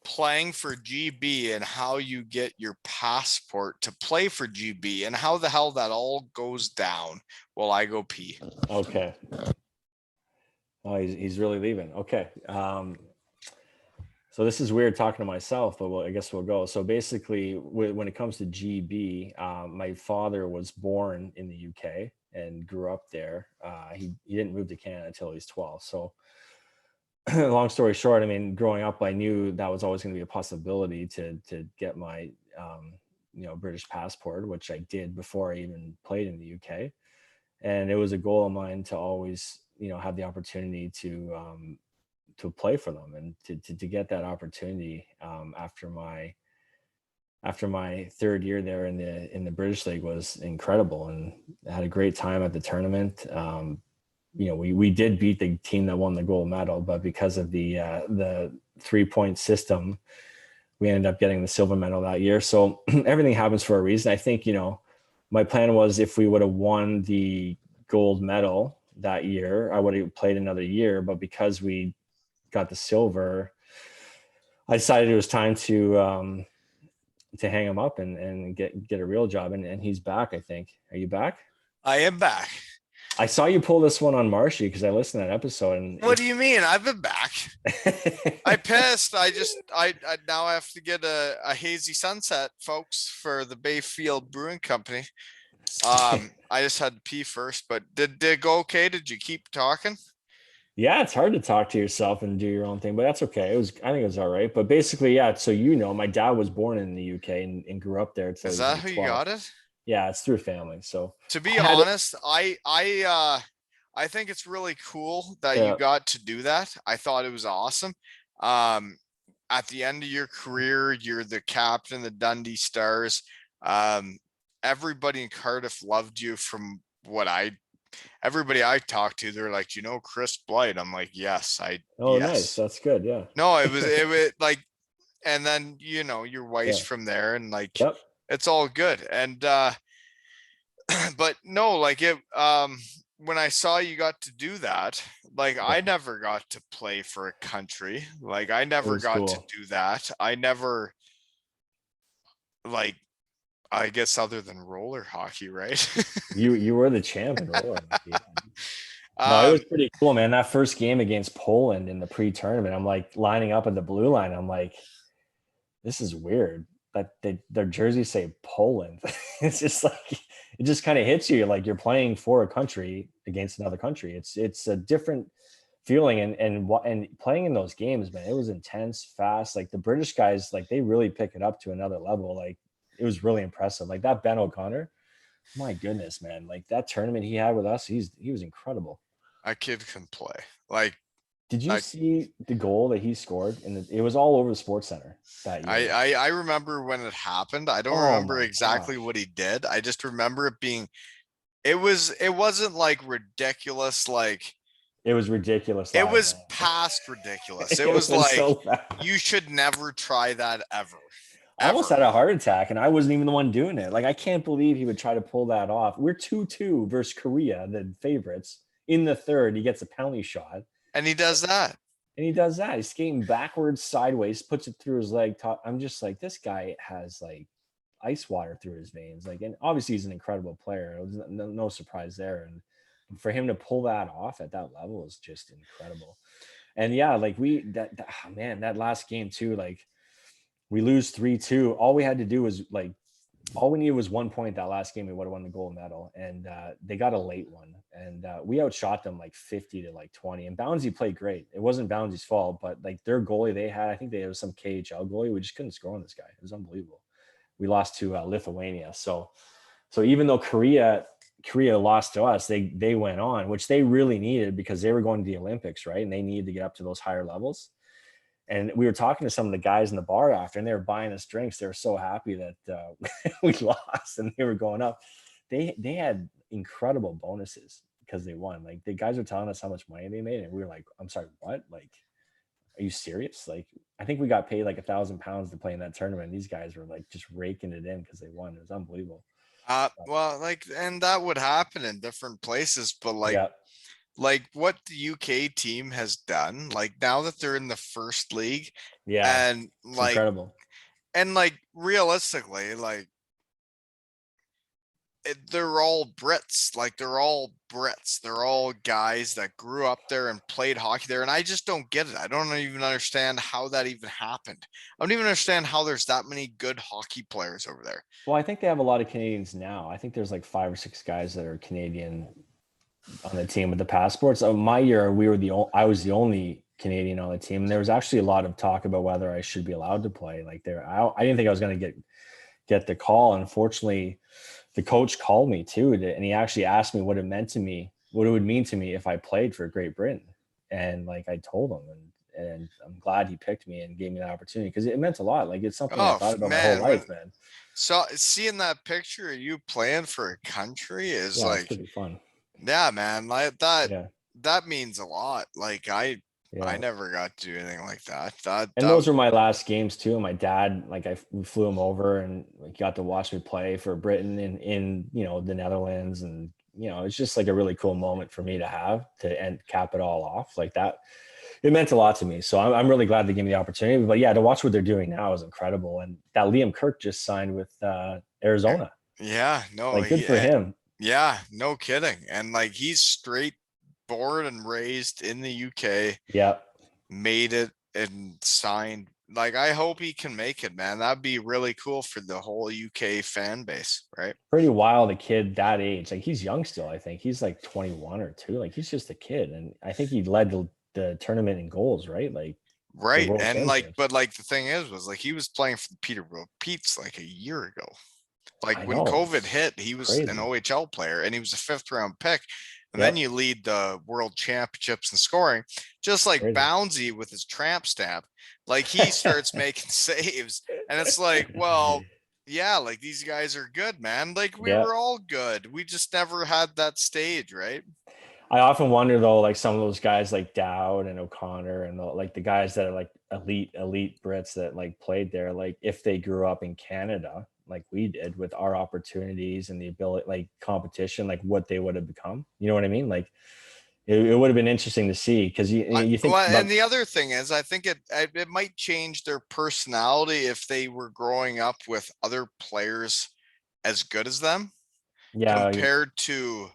playing for GB and how you get your passport to play for GB and how the hell that all goes down while I go pee. Okay. Oh, he's really leaving. Okay. So this is weird talking to myself, but I guess we'll go. So basically, when it comes to GB, my father was born in the UK and grew up there. He didn't move to Canada until he was 12. So long story short, I mean, growing up, I knew that was always going to be a possibility to get my British passport, which I did before I even played in the UK. And it was a goal of mine to always have the opportunity to play for them and to get that opportunity after my third year there in the British League was incredible, and I had a great time at the tournament. We did beat the team that won the gold medal, but because of the 3-point system, we ended up getting the silver medal that year. So everything happens for a reason. I think, my plan was if we would have won the gold medal that year, I would have played another year, but because we got the silver, I decided it was time to hang him up and get a real job. And he's back, I think. Are you back? I am back. I saw you pull this one on Marshy because I listened to that episode. And what do you mean? I've been back. I pissed. I now have to get a hazy sunset, folks, for the Bayfield Brewing Company. I just had to pee first, but did it go okay? Did you keep talking? Yeah, it's hard to talk to yourself and do your own thing, but that's okay. I think it was all right. But basically, yeah. So my dad was born in the UK and grew up there until Is he was that like how you 12. got it? Yeah, it's through family. So To be I had it. honest, I think it's really cool that you Yeah, got to do that. I thought it was awesome. Um, at the end of your career, you're the captain of the Dundee Stars. Um, everybody in Cardiff loved you from everybody I talked to, they're like, Chris Blight. I'm like, oh, nice. yes. That's good. Yeah. No, it was like, and then, your wife's Yeah. from there and like, Yep. it's all good. And, but no, like when I saw you got to do that, like Yeah. I never got to play for a country. Like I It never was got to cool. do that. I never like, I guess other than roller hockey, right? You were the champ in roller hockey. No, it was um, pretty cool, man. That first game against Poland in the pre-tournament, I'm like lining up at the blue line. I'm like, this is weird that their jerseys say Poland. It's just like it just kind of hits you like you're playing for a country against another country. It's a different feeling, and playing in those games, man, it was intense, fast. Like the British guys, like they really pick it up to another level. Like it was really impressive. Like that Ben O'Connor, my goodness, man, like that tournament he had with us, he was incredible. a kid can play. Like Did you I, see the goal that he scored? And it was all over the Sports Center that I, year. I, I remember when it happened. I don't Oh remember my exactly gosh. what he did. I just remember it being, it wasn't like ridiculous. Like It was ridiculous it live, was man. past ridiculous. It It was was like, so bad. you should never try that ever, I almost ever. had a heart attack, and I wasn't even the one doing it. Like, I can't believe he would try to pull that off. We're 2-2 versus Korea, the favorites. In the third, he gets a penalty shot, And he does that. and he does that. He's skating backwards, sideways, puts it through his leg. I'm just like, this guy has like ice water through his veins. Like, and obviously he's an incredible player. It was no surprise there. And for him to pull that off at that level is just incredible. And yeah, like man, that last game too, like we lose 3-2. All we had to do was like, all we needed was 1 point that last game. We would have won the gold medal, and they got a late one, and we outshot them like 50 to like 20. And Bouncy played great. It wasn't Bouncy's fault, but like their goalie they had, I think they had some KHL goalie. We just couldn't score on this guy. It was unbelievable. We lost to Lithuania. So even though Korea lost to us, they went on, which they really needed because they were going to the Olympics, right? And they needed to get up to those higher levels. And we were talking to some of the guys in the bar after, and they were buying us drinks. They were so happy that we lost and they were going up. They had incredible bonuses because they won. Like the guys were telling us how much money they made, and we were like, "I'm sorry, what? Like, are you serious?" Like, I think we got paid like £1,000 to play in that tournament. These guys were like just raking it in because they won. It was unbelievable. Well, like, and that would happen in different places, but Yeah, like what the UK team has done, like now that they're in the first league, yeah, and it's incredible. realistically, like they're all Brits, like they're all Brits. They're all guys that grew up there and played hockey there. And I just don't get it. I don't even understand how that even happened. I don't even understand how there's that many good hockey players over there. Well, I think they have a lot of Canadians now. I think there's like 5 or 6 guys that are Canadian on the team with the passports. My year, I was the only Canadian on the team, and there was actually a lot of talk about whether I should be allowed to play. Like I didn't think I was going to get the call. Unfortunately, the coach called me too, and he actually asked me what it meant to me, what it would mean to me if I played for Great Britain. And like I told him, and I'm glad he picked me and gave me that opportunity because it meant a lot. Like it's something I Oh thought about my whole man, life, man. so seeing that picture of you playing for a country is Yeah, it's like, pretty fun. yeah, man, like that Yeah, that means a lot. Like I yeah. never got to do anything like that. And those were my last games too. My dad, like we flew him over and like, got to watch me play for Britain in the Netherlands, and it's just like a really cool moment for me to have to end cap it all off like that. It meant a lot to me, so I'm really glad they gave me the opportunity. But yeah, to watch what they're doing now is incredible. And that Liam Kirk just signed with Arizona. Yeah, no, Like, good for him. yeah, no kidding. And like he's straight born and raised in the UK, Yeah. made it and signed. Like I hope he can make it, man. That'd be really cool for the whole UK fan base, right? Pretty wild, a kid that age. Like he's young still. I think he's like 21 or 2. Like he's just a kid, and I think he led the tournament in goals, right? Like the Right. World And like, Championships. but like the thing is, was like he was playing for the Peterborough Petes like a year ago. Like I when know, COVID it's hit, he was an crazy. OHL player and he was a 5th round pick. And then Yep, you lead the world championships in scoring, just like crazy. Bouncy with his tramp stamp. Like he starts making saves, and it's like, well, yeah, like these guys are good, man. Like we Yeah. were all good. We just never had that stage, right? I often wonder though, like some of those guys like Dowd and O'Connor and like the guys that are like elite Brits that like played there, like if they grew up in Canada like we did with our opportunities and the ability, like competition, like what they would have become. You know what I mean? Like it would have been interesting to see because you think Well, and about. the other thing is, I think it might change their personality if they were growing up with other players as good as them Yeah, compared to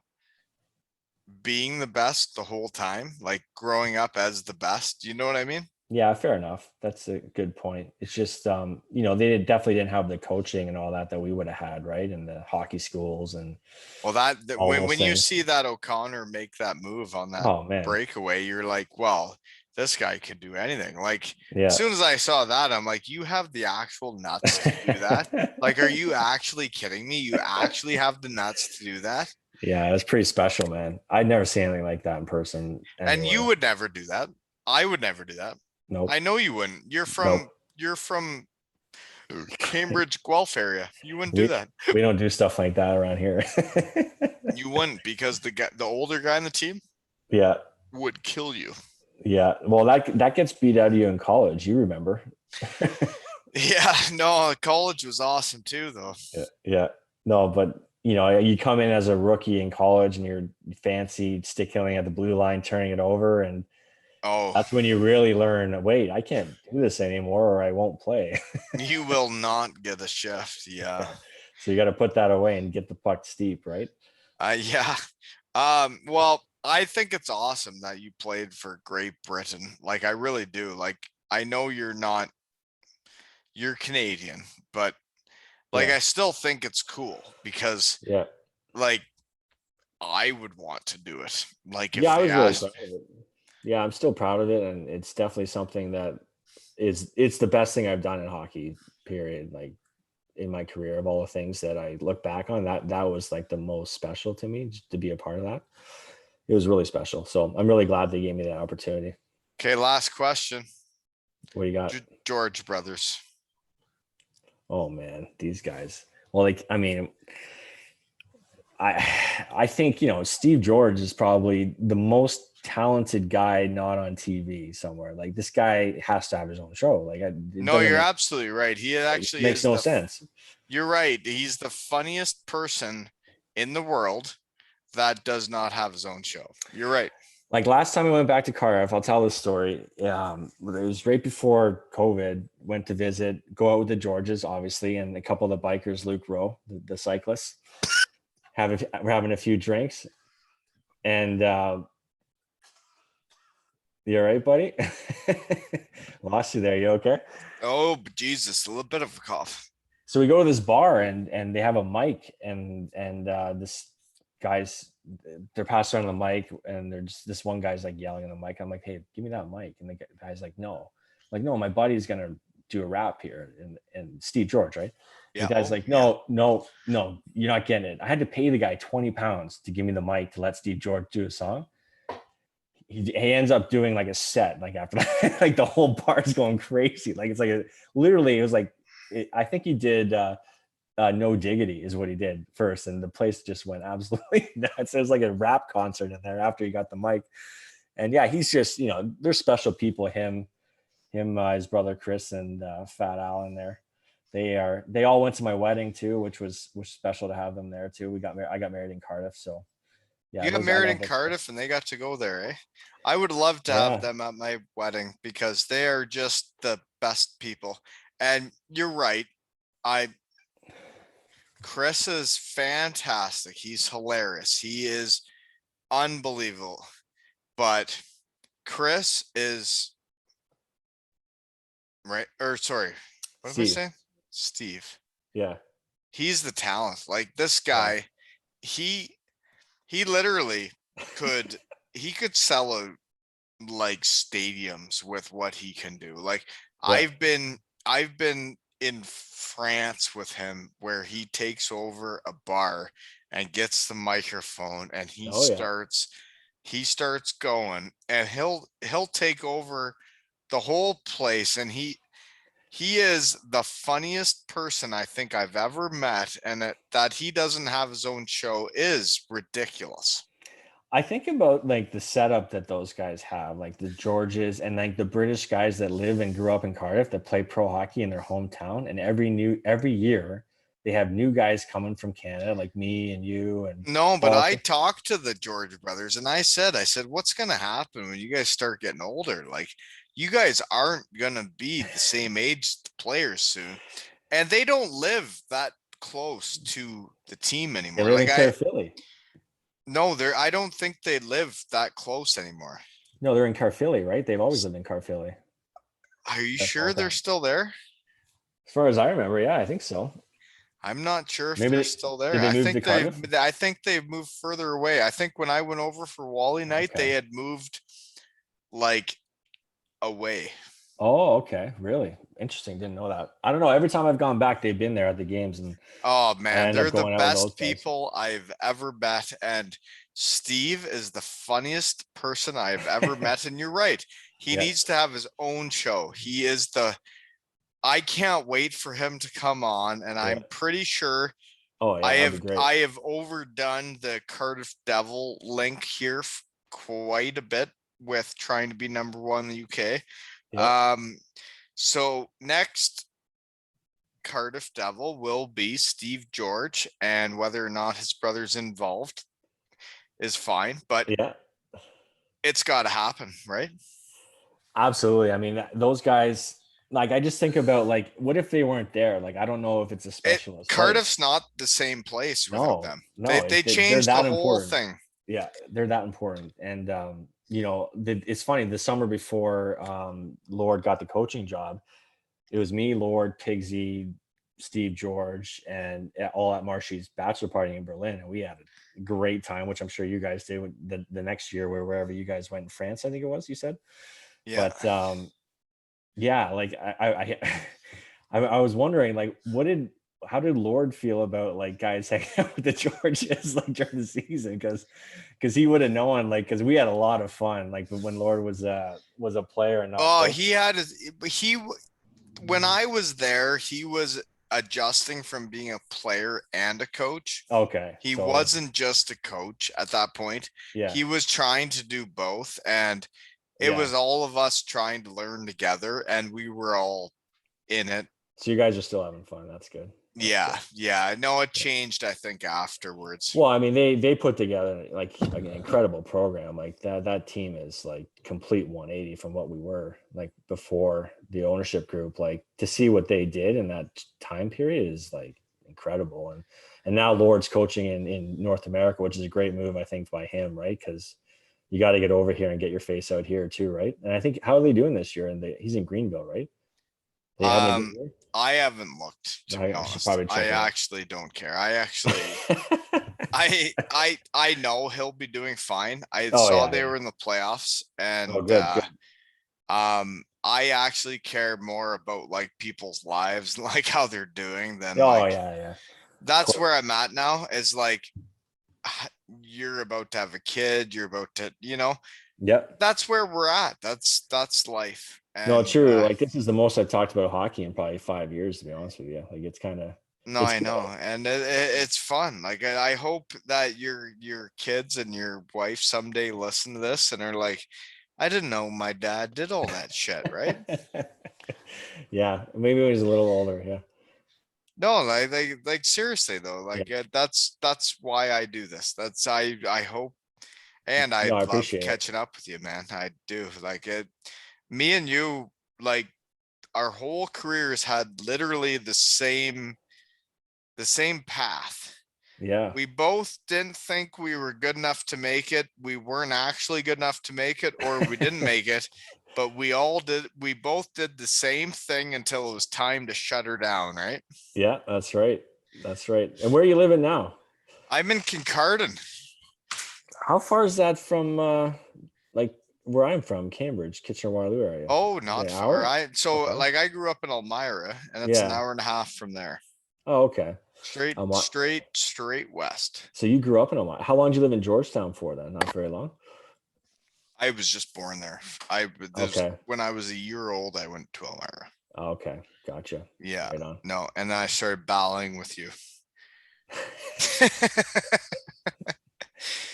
being the best the whole time, like growing up as the best. You know what I mean? yeah, fair enough. That's a good point. It's just they definitely didn't have the coaching and all that we would have had, right? And the hockey schools and Well, that all those when you things. see that O'Connor make that move on that Oh man. breakaway, you're like, well, this guy could do anything. Like as Yeah. soon as I saw that, I'm like, you have the actual nuts to do that. Like, are you actually kidding me? You actually have the nuts to do that? Yeah, it was pretty special, man. I'd never seen anything like that in person And you anywhere. would never do that. I would never do that. I Nope. know you wouldn't. Nope. You're from Cambridge, Guelph area. You wouldn't do We that. we don't do stuff like that around here. You wouldn't because the older guy in the team Yeah. would kill you. Yeah. Well, that gets beat out of you in college. You remember? Yeah, no, college was awesome too, though. Yeah. Yeah. No, but you come in as a rookie in college and you're fancy stick handling at the blue line, turning it over, and Oh, that's when you really learn. Wait, I can't do this anymore, or I won't play. you will not get a shift. Yeah. So you got to put that away and get the puck steep, right? Yeah. Well, I think it's awesome that you played for Great Britain. Like, I really do. Like, I know you're Canadian, but like, Yeah. I still think it's cool because, Yeah. like, I would want to do it. Like, Yeah, if I they was really asked proud of it. Yeah, I'm still proud of it, and it's definitely something that it's the best thing I've done in hockey, period. Like in my career, of all the things that I look back on, that was like the most special to me, just to be a part of that. It was really special. So I'm really glad they gave me that opportunity. Okay, last question. What do you got? George brothers. Oh man, these guys. Well, like I mean, I think Steve George is probably the most talented guy not on TV somewhere. Like this guy has to have his own show. Like it No, doesn't you're make absolutely right. He actually makes is no sense. you're right. He's the funniest person in the world that does not have his own show. You're right. Like last time I went back to Cardiff, I'll tell this story. It was right before COVID. Went to visit, go out with the Georges, obviously, and a couple of the bikers, Luke Rowe, the cyclists. We're having a few drinks, and you all right, buddy? Lost you there. You okay? Oh, Jesus, a little bit of a cough. So we go to this bar and they have a mic and this guy's they're passing around the mic and there's this one guy's like yelling on the mic. I'm like, hey, give me that mic. And the guy's like, no. I'm like, no, my buddy's gonna do a rap here. And Steve George, right? Yeah. The guy's like, no, you're not getting it. I had to pay the guy 20 pounds to give me the mic to let Steve George do a song. He ends up doing like a set like after that. Like the whole bar's going crazy. Like it's like literally it was like I think he did No Diggity is what he did first, and the place just went absolutely nuts. There's like a rap concert in there after he got the mic. And yeah, he's just they're special people. Him, his brother Chris, and Fat Allan there. They all went to my wedding too, which was special to have them there too. I got married in Cardiff, so yeah, You got I married in love those guys. Cardiff and they got to go there, eh? I would love to have Yeah, them at my wedding because they are just the best people. And you're right. I Chris is fantastic. He's hilarious. He is unbelievable. But Chris is right, or sorry, what am I Steve. saying? Steve. Yeah, He's the talent. Like this yeah. guy, he he literally could he could sell a like stadiums with what he can do. Like Yeah. I've been in France with him where he takes over a bar and gets the microphone and Oh yeah. he starts going and he'll take over the whole place and he is the funniest person I think I've ever met and that he doesn't have his own show is ridiculous. I think about like the setup that those guys have, like the Georges and like the British guys that live and grew up in Cardiff that play pro hockey in their hometown. And every year they have new guys coming from Canada, like me and you and No, but Paul. I talked to the George brothers and I said, what's going to happen when you guys start getting older? Like, you guys aren't going to be the same age players soon. And they don't live that close to the team They anymore. live in Like, Caerphilly. no, I don't think they live that close anymore. No, they're in Caerphilly, right? They've always lived in Caerphilly. Are you That's all sure they're time. still there? As far as I remember, yeah, I think so. I'm not sure if Maybe they're still did there. they move to Cardiff? I think they've moved further away. I think when I went over for Wally night, they Okay. had moved like away. Oh, okay. Really interesting. Didn't know that. I don't know. Every time I've gone back, they've been there at the games, and Oh I man, end they're up the going out with those best guys. people I've ever met. And Steve is the funniest person I've ever met. And you're right. He Yeah. needs to have his own show. I can't wait for him to come on. And Yeah. I'm pretty sure Oh yeah, that'd be great. I have overdone the Cardiff Devil link here quite a bit with trying to be number one in the UK. Yeah. So next Cardiff Devil will be Steve George, and whether or not his brother's involved is fine, but Yeah. it's got to happen, right? Absolutely. I mean, those guys. Like, I just think about like, what if they weren't there? Like, I don't know if it's as special as Cardiff's place. not the same place without No, them. no, They they're changed the that whole important. thing. Yeah, they're that important. And it's funny. The summer before Lord got the coaching job, it was me, Lord, Pigsy, Steve George, and all at Marshy's bachelor party in Berlin, and we had a great time, which I'm sure you guys did the next year, wherever you guys went in France, I think it was. You said, Yeah. but yeah, like I was wondering, like, how did Lord feel about like guys hanging out with the Georges like during the season? Because he would have known, like, because we had a lot of fun, like when Lord was a player and not Oh, coach. he had when I was there, he was adjusting from being a player and a coach. Okay, He so wasn't just a coach at that point. yeah, He was trying to do both, and it yeah. was all of us trying to learn together, and we were all in it. So you guys are still having fun. That's good. That's Yeah, good. yeah. I know it changed, I think, afterwards. Well, I mean, they put together like an incredible program. Like that team is like complete 180 from what we were like before the ownership group. Like to see what they did in that time period is like incredible. And now Lord's coaching in North America, which is a great move, I think, by him, right? Because you got to get over here and get your face out here too, right? And I think, how are they doing this year? And he's in Greenville, right? They having a good year? I haven't looked, to be I should honest. probably I check it out. actually don't care. I know he'll be doing fine. I Oh saw yeah, they yeah. were in the playoffs, Oh, and good, good. I actually care more about like people's lives, like how they're doing, than Oh like yeah, yeah. Of that's course. where I'm at now. Is like you're about to have a kid, you're about to, Yep. that's where we're at. That's life. No, And true. Like this is the most I've talked about hockey in probably 5 years, to be honest with you. Like it's kind of no, it's I good. know, and it's fun. Like I hope that your kids and your wife someday listen to this and are like, I didn't know my dad did all that shit, right? Yeah, maybe when he's a little older. Yeah, No, like seriously though, yeah. like that's why I do this. That's I hope, and I No, I love appreciate it. catching up with you, man. I do. Like it, me and you, like our whole careers had literally the same path. Yeah, We both didn't think we were good enough to make it. We weren't actually good enough to make it, or we didn't make it, but we both did the same thing until it was time to shut her down, right? yeah. That's right. That's right. And where are you living now? I'm in Kincardine. How far is that from like where I'm from, Cambridge, Kitchener-Waterloo area? Oh, Like not an far. hour? I so Okay. like I grew up in Elmira, and it's an Yeah. hour and a half from there. Oh, okay. Straight, Um, what- straight, straight west. so you grew up in Omaha. How long did you live in Georgetown for then? Not very long. I was just born there. I there's Okay. when I was a year old, I went to Elmira. Okay. Gotcha. Yeah. Right on. No, and then I started battling with you.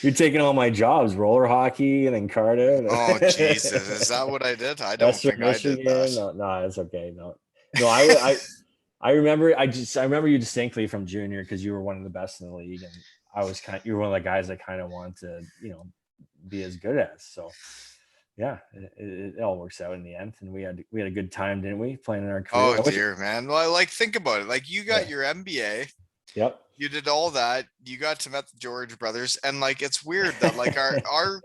You're taking all my jobs, roller hockey and then Cardiff. Oh, Jesus. Is that what I did? I don't Western think I did that. Michigan. No, no, it's okay. No, no, I remember, I remember you distinctly from junior because you were one of the best in the league. And you were one of the guys I kind of wanted to, be as good as. So yeah, it all works out in the end. And we had a good time, didn't we? Playing in our career. Oh, dear, man. Well, like, think about it. Like, you got Yeah. your MBA. Yep. You did all that. You got to meet the George brothers, and like it's weird that like our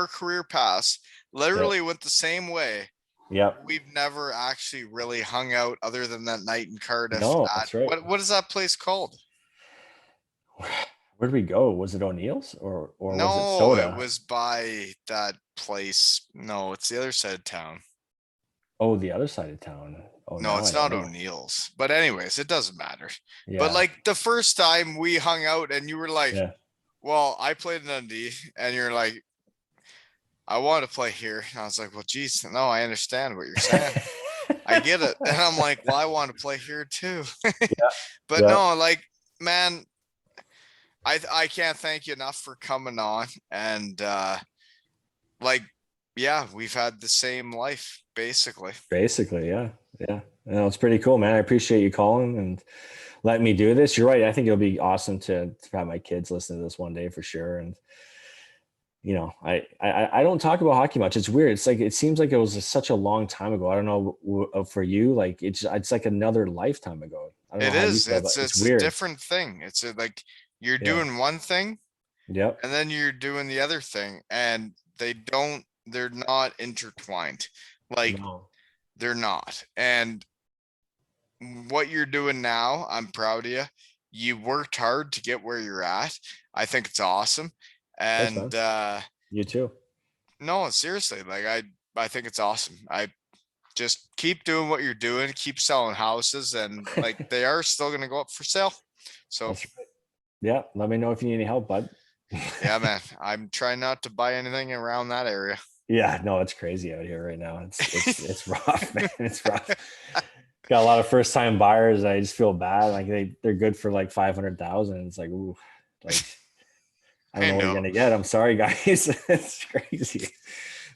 career paths Yep. literally went the same way. Yep. We've never actually really hung out other than that night in Cardiff No, at that's right. what is that place called? Where did we go? Was it O'Neill's or was it No, it Soda? was by that place. No, it's the other side of town. Oh, the other side of town. Oh, No, now I it's don't not know. O'Neill's. But anyways, it doesn't matter. But Yeah. like the first time we hung out and you were like, Yeah. well, I played in Dundee, and you're like, I want to play here. And I was like, well, geez, no, I understand what you're saying. I get it. And I'm like, well, I want to play here too. Yeah. But Yeah. no, like, man, I can't thank you enough for coming on. And like, yeah, we've had the same life basically. Basically, yeah. Yeah. No, it's pretty cool, man. I appreciate you calling and letting me do this. You're right. I think it'll be awesome to have my kids listen to this one day for sure. And I don't talk about hockey much. It's weird. It's like it seems like it was such a long time ago. I don't know for you. Like it's like another lifetime ago. I don't know It how you is. feel, but it's It's a weird. different thing. It's like you're Yeah. doing one thing Yep. and then you're doing the other thing, and they're not intertwined. Like, No. they're not. And what you're doing now, I'm proud of you. You worked hard to get where you're at. I think it's awesome. Thanks, man. And You too. no, seriously, like I think it's awesome. I just keep doing what you're doing, keep selling houses, and like they are still gonna go up for sale. So That's right. Yeah. Let me know if you need any help, bud. yeah, man, I'm trying not to buy anything around that area. Yeah, no, it's crazy out here right now. It's rough, man. It's rough. Got a lot of first time buyers. I just feel bad. Like they're good for like 500,000. It's like, ooh, like I don't I know what you're know. gonna get. I'm sorry, guys. It's crazy.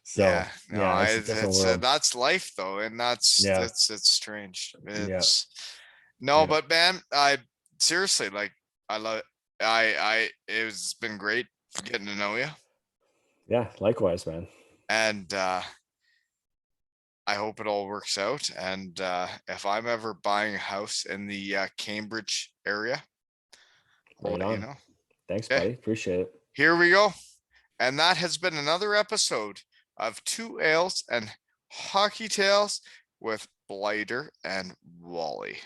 So Yeah, no, yeah, it's a different world. that's life though, and that's Yeah, it's strange. yeah, It's no, yeah, but man, I seriously like I love it's been great getting to know you, yeah. Likewise, man. and I hope it all works out. And if I'm ever buying a house in the Cambridge area, I'll Right let you on. know. Thanks, Okay, buddy. Appreciate it. here we go. And that has been another episode of Two Ales and Hockey Tales with Blighter and Wally.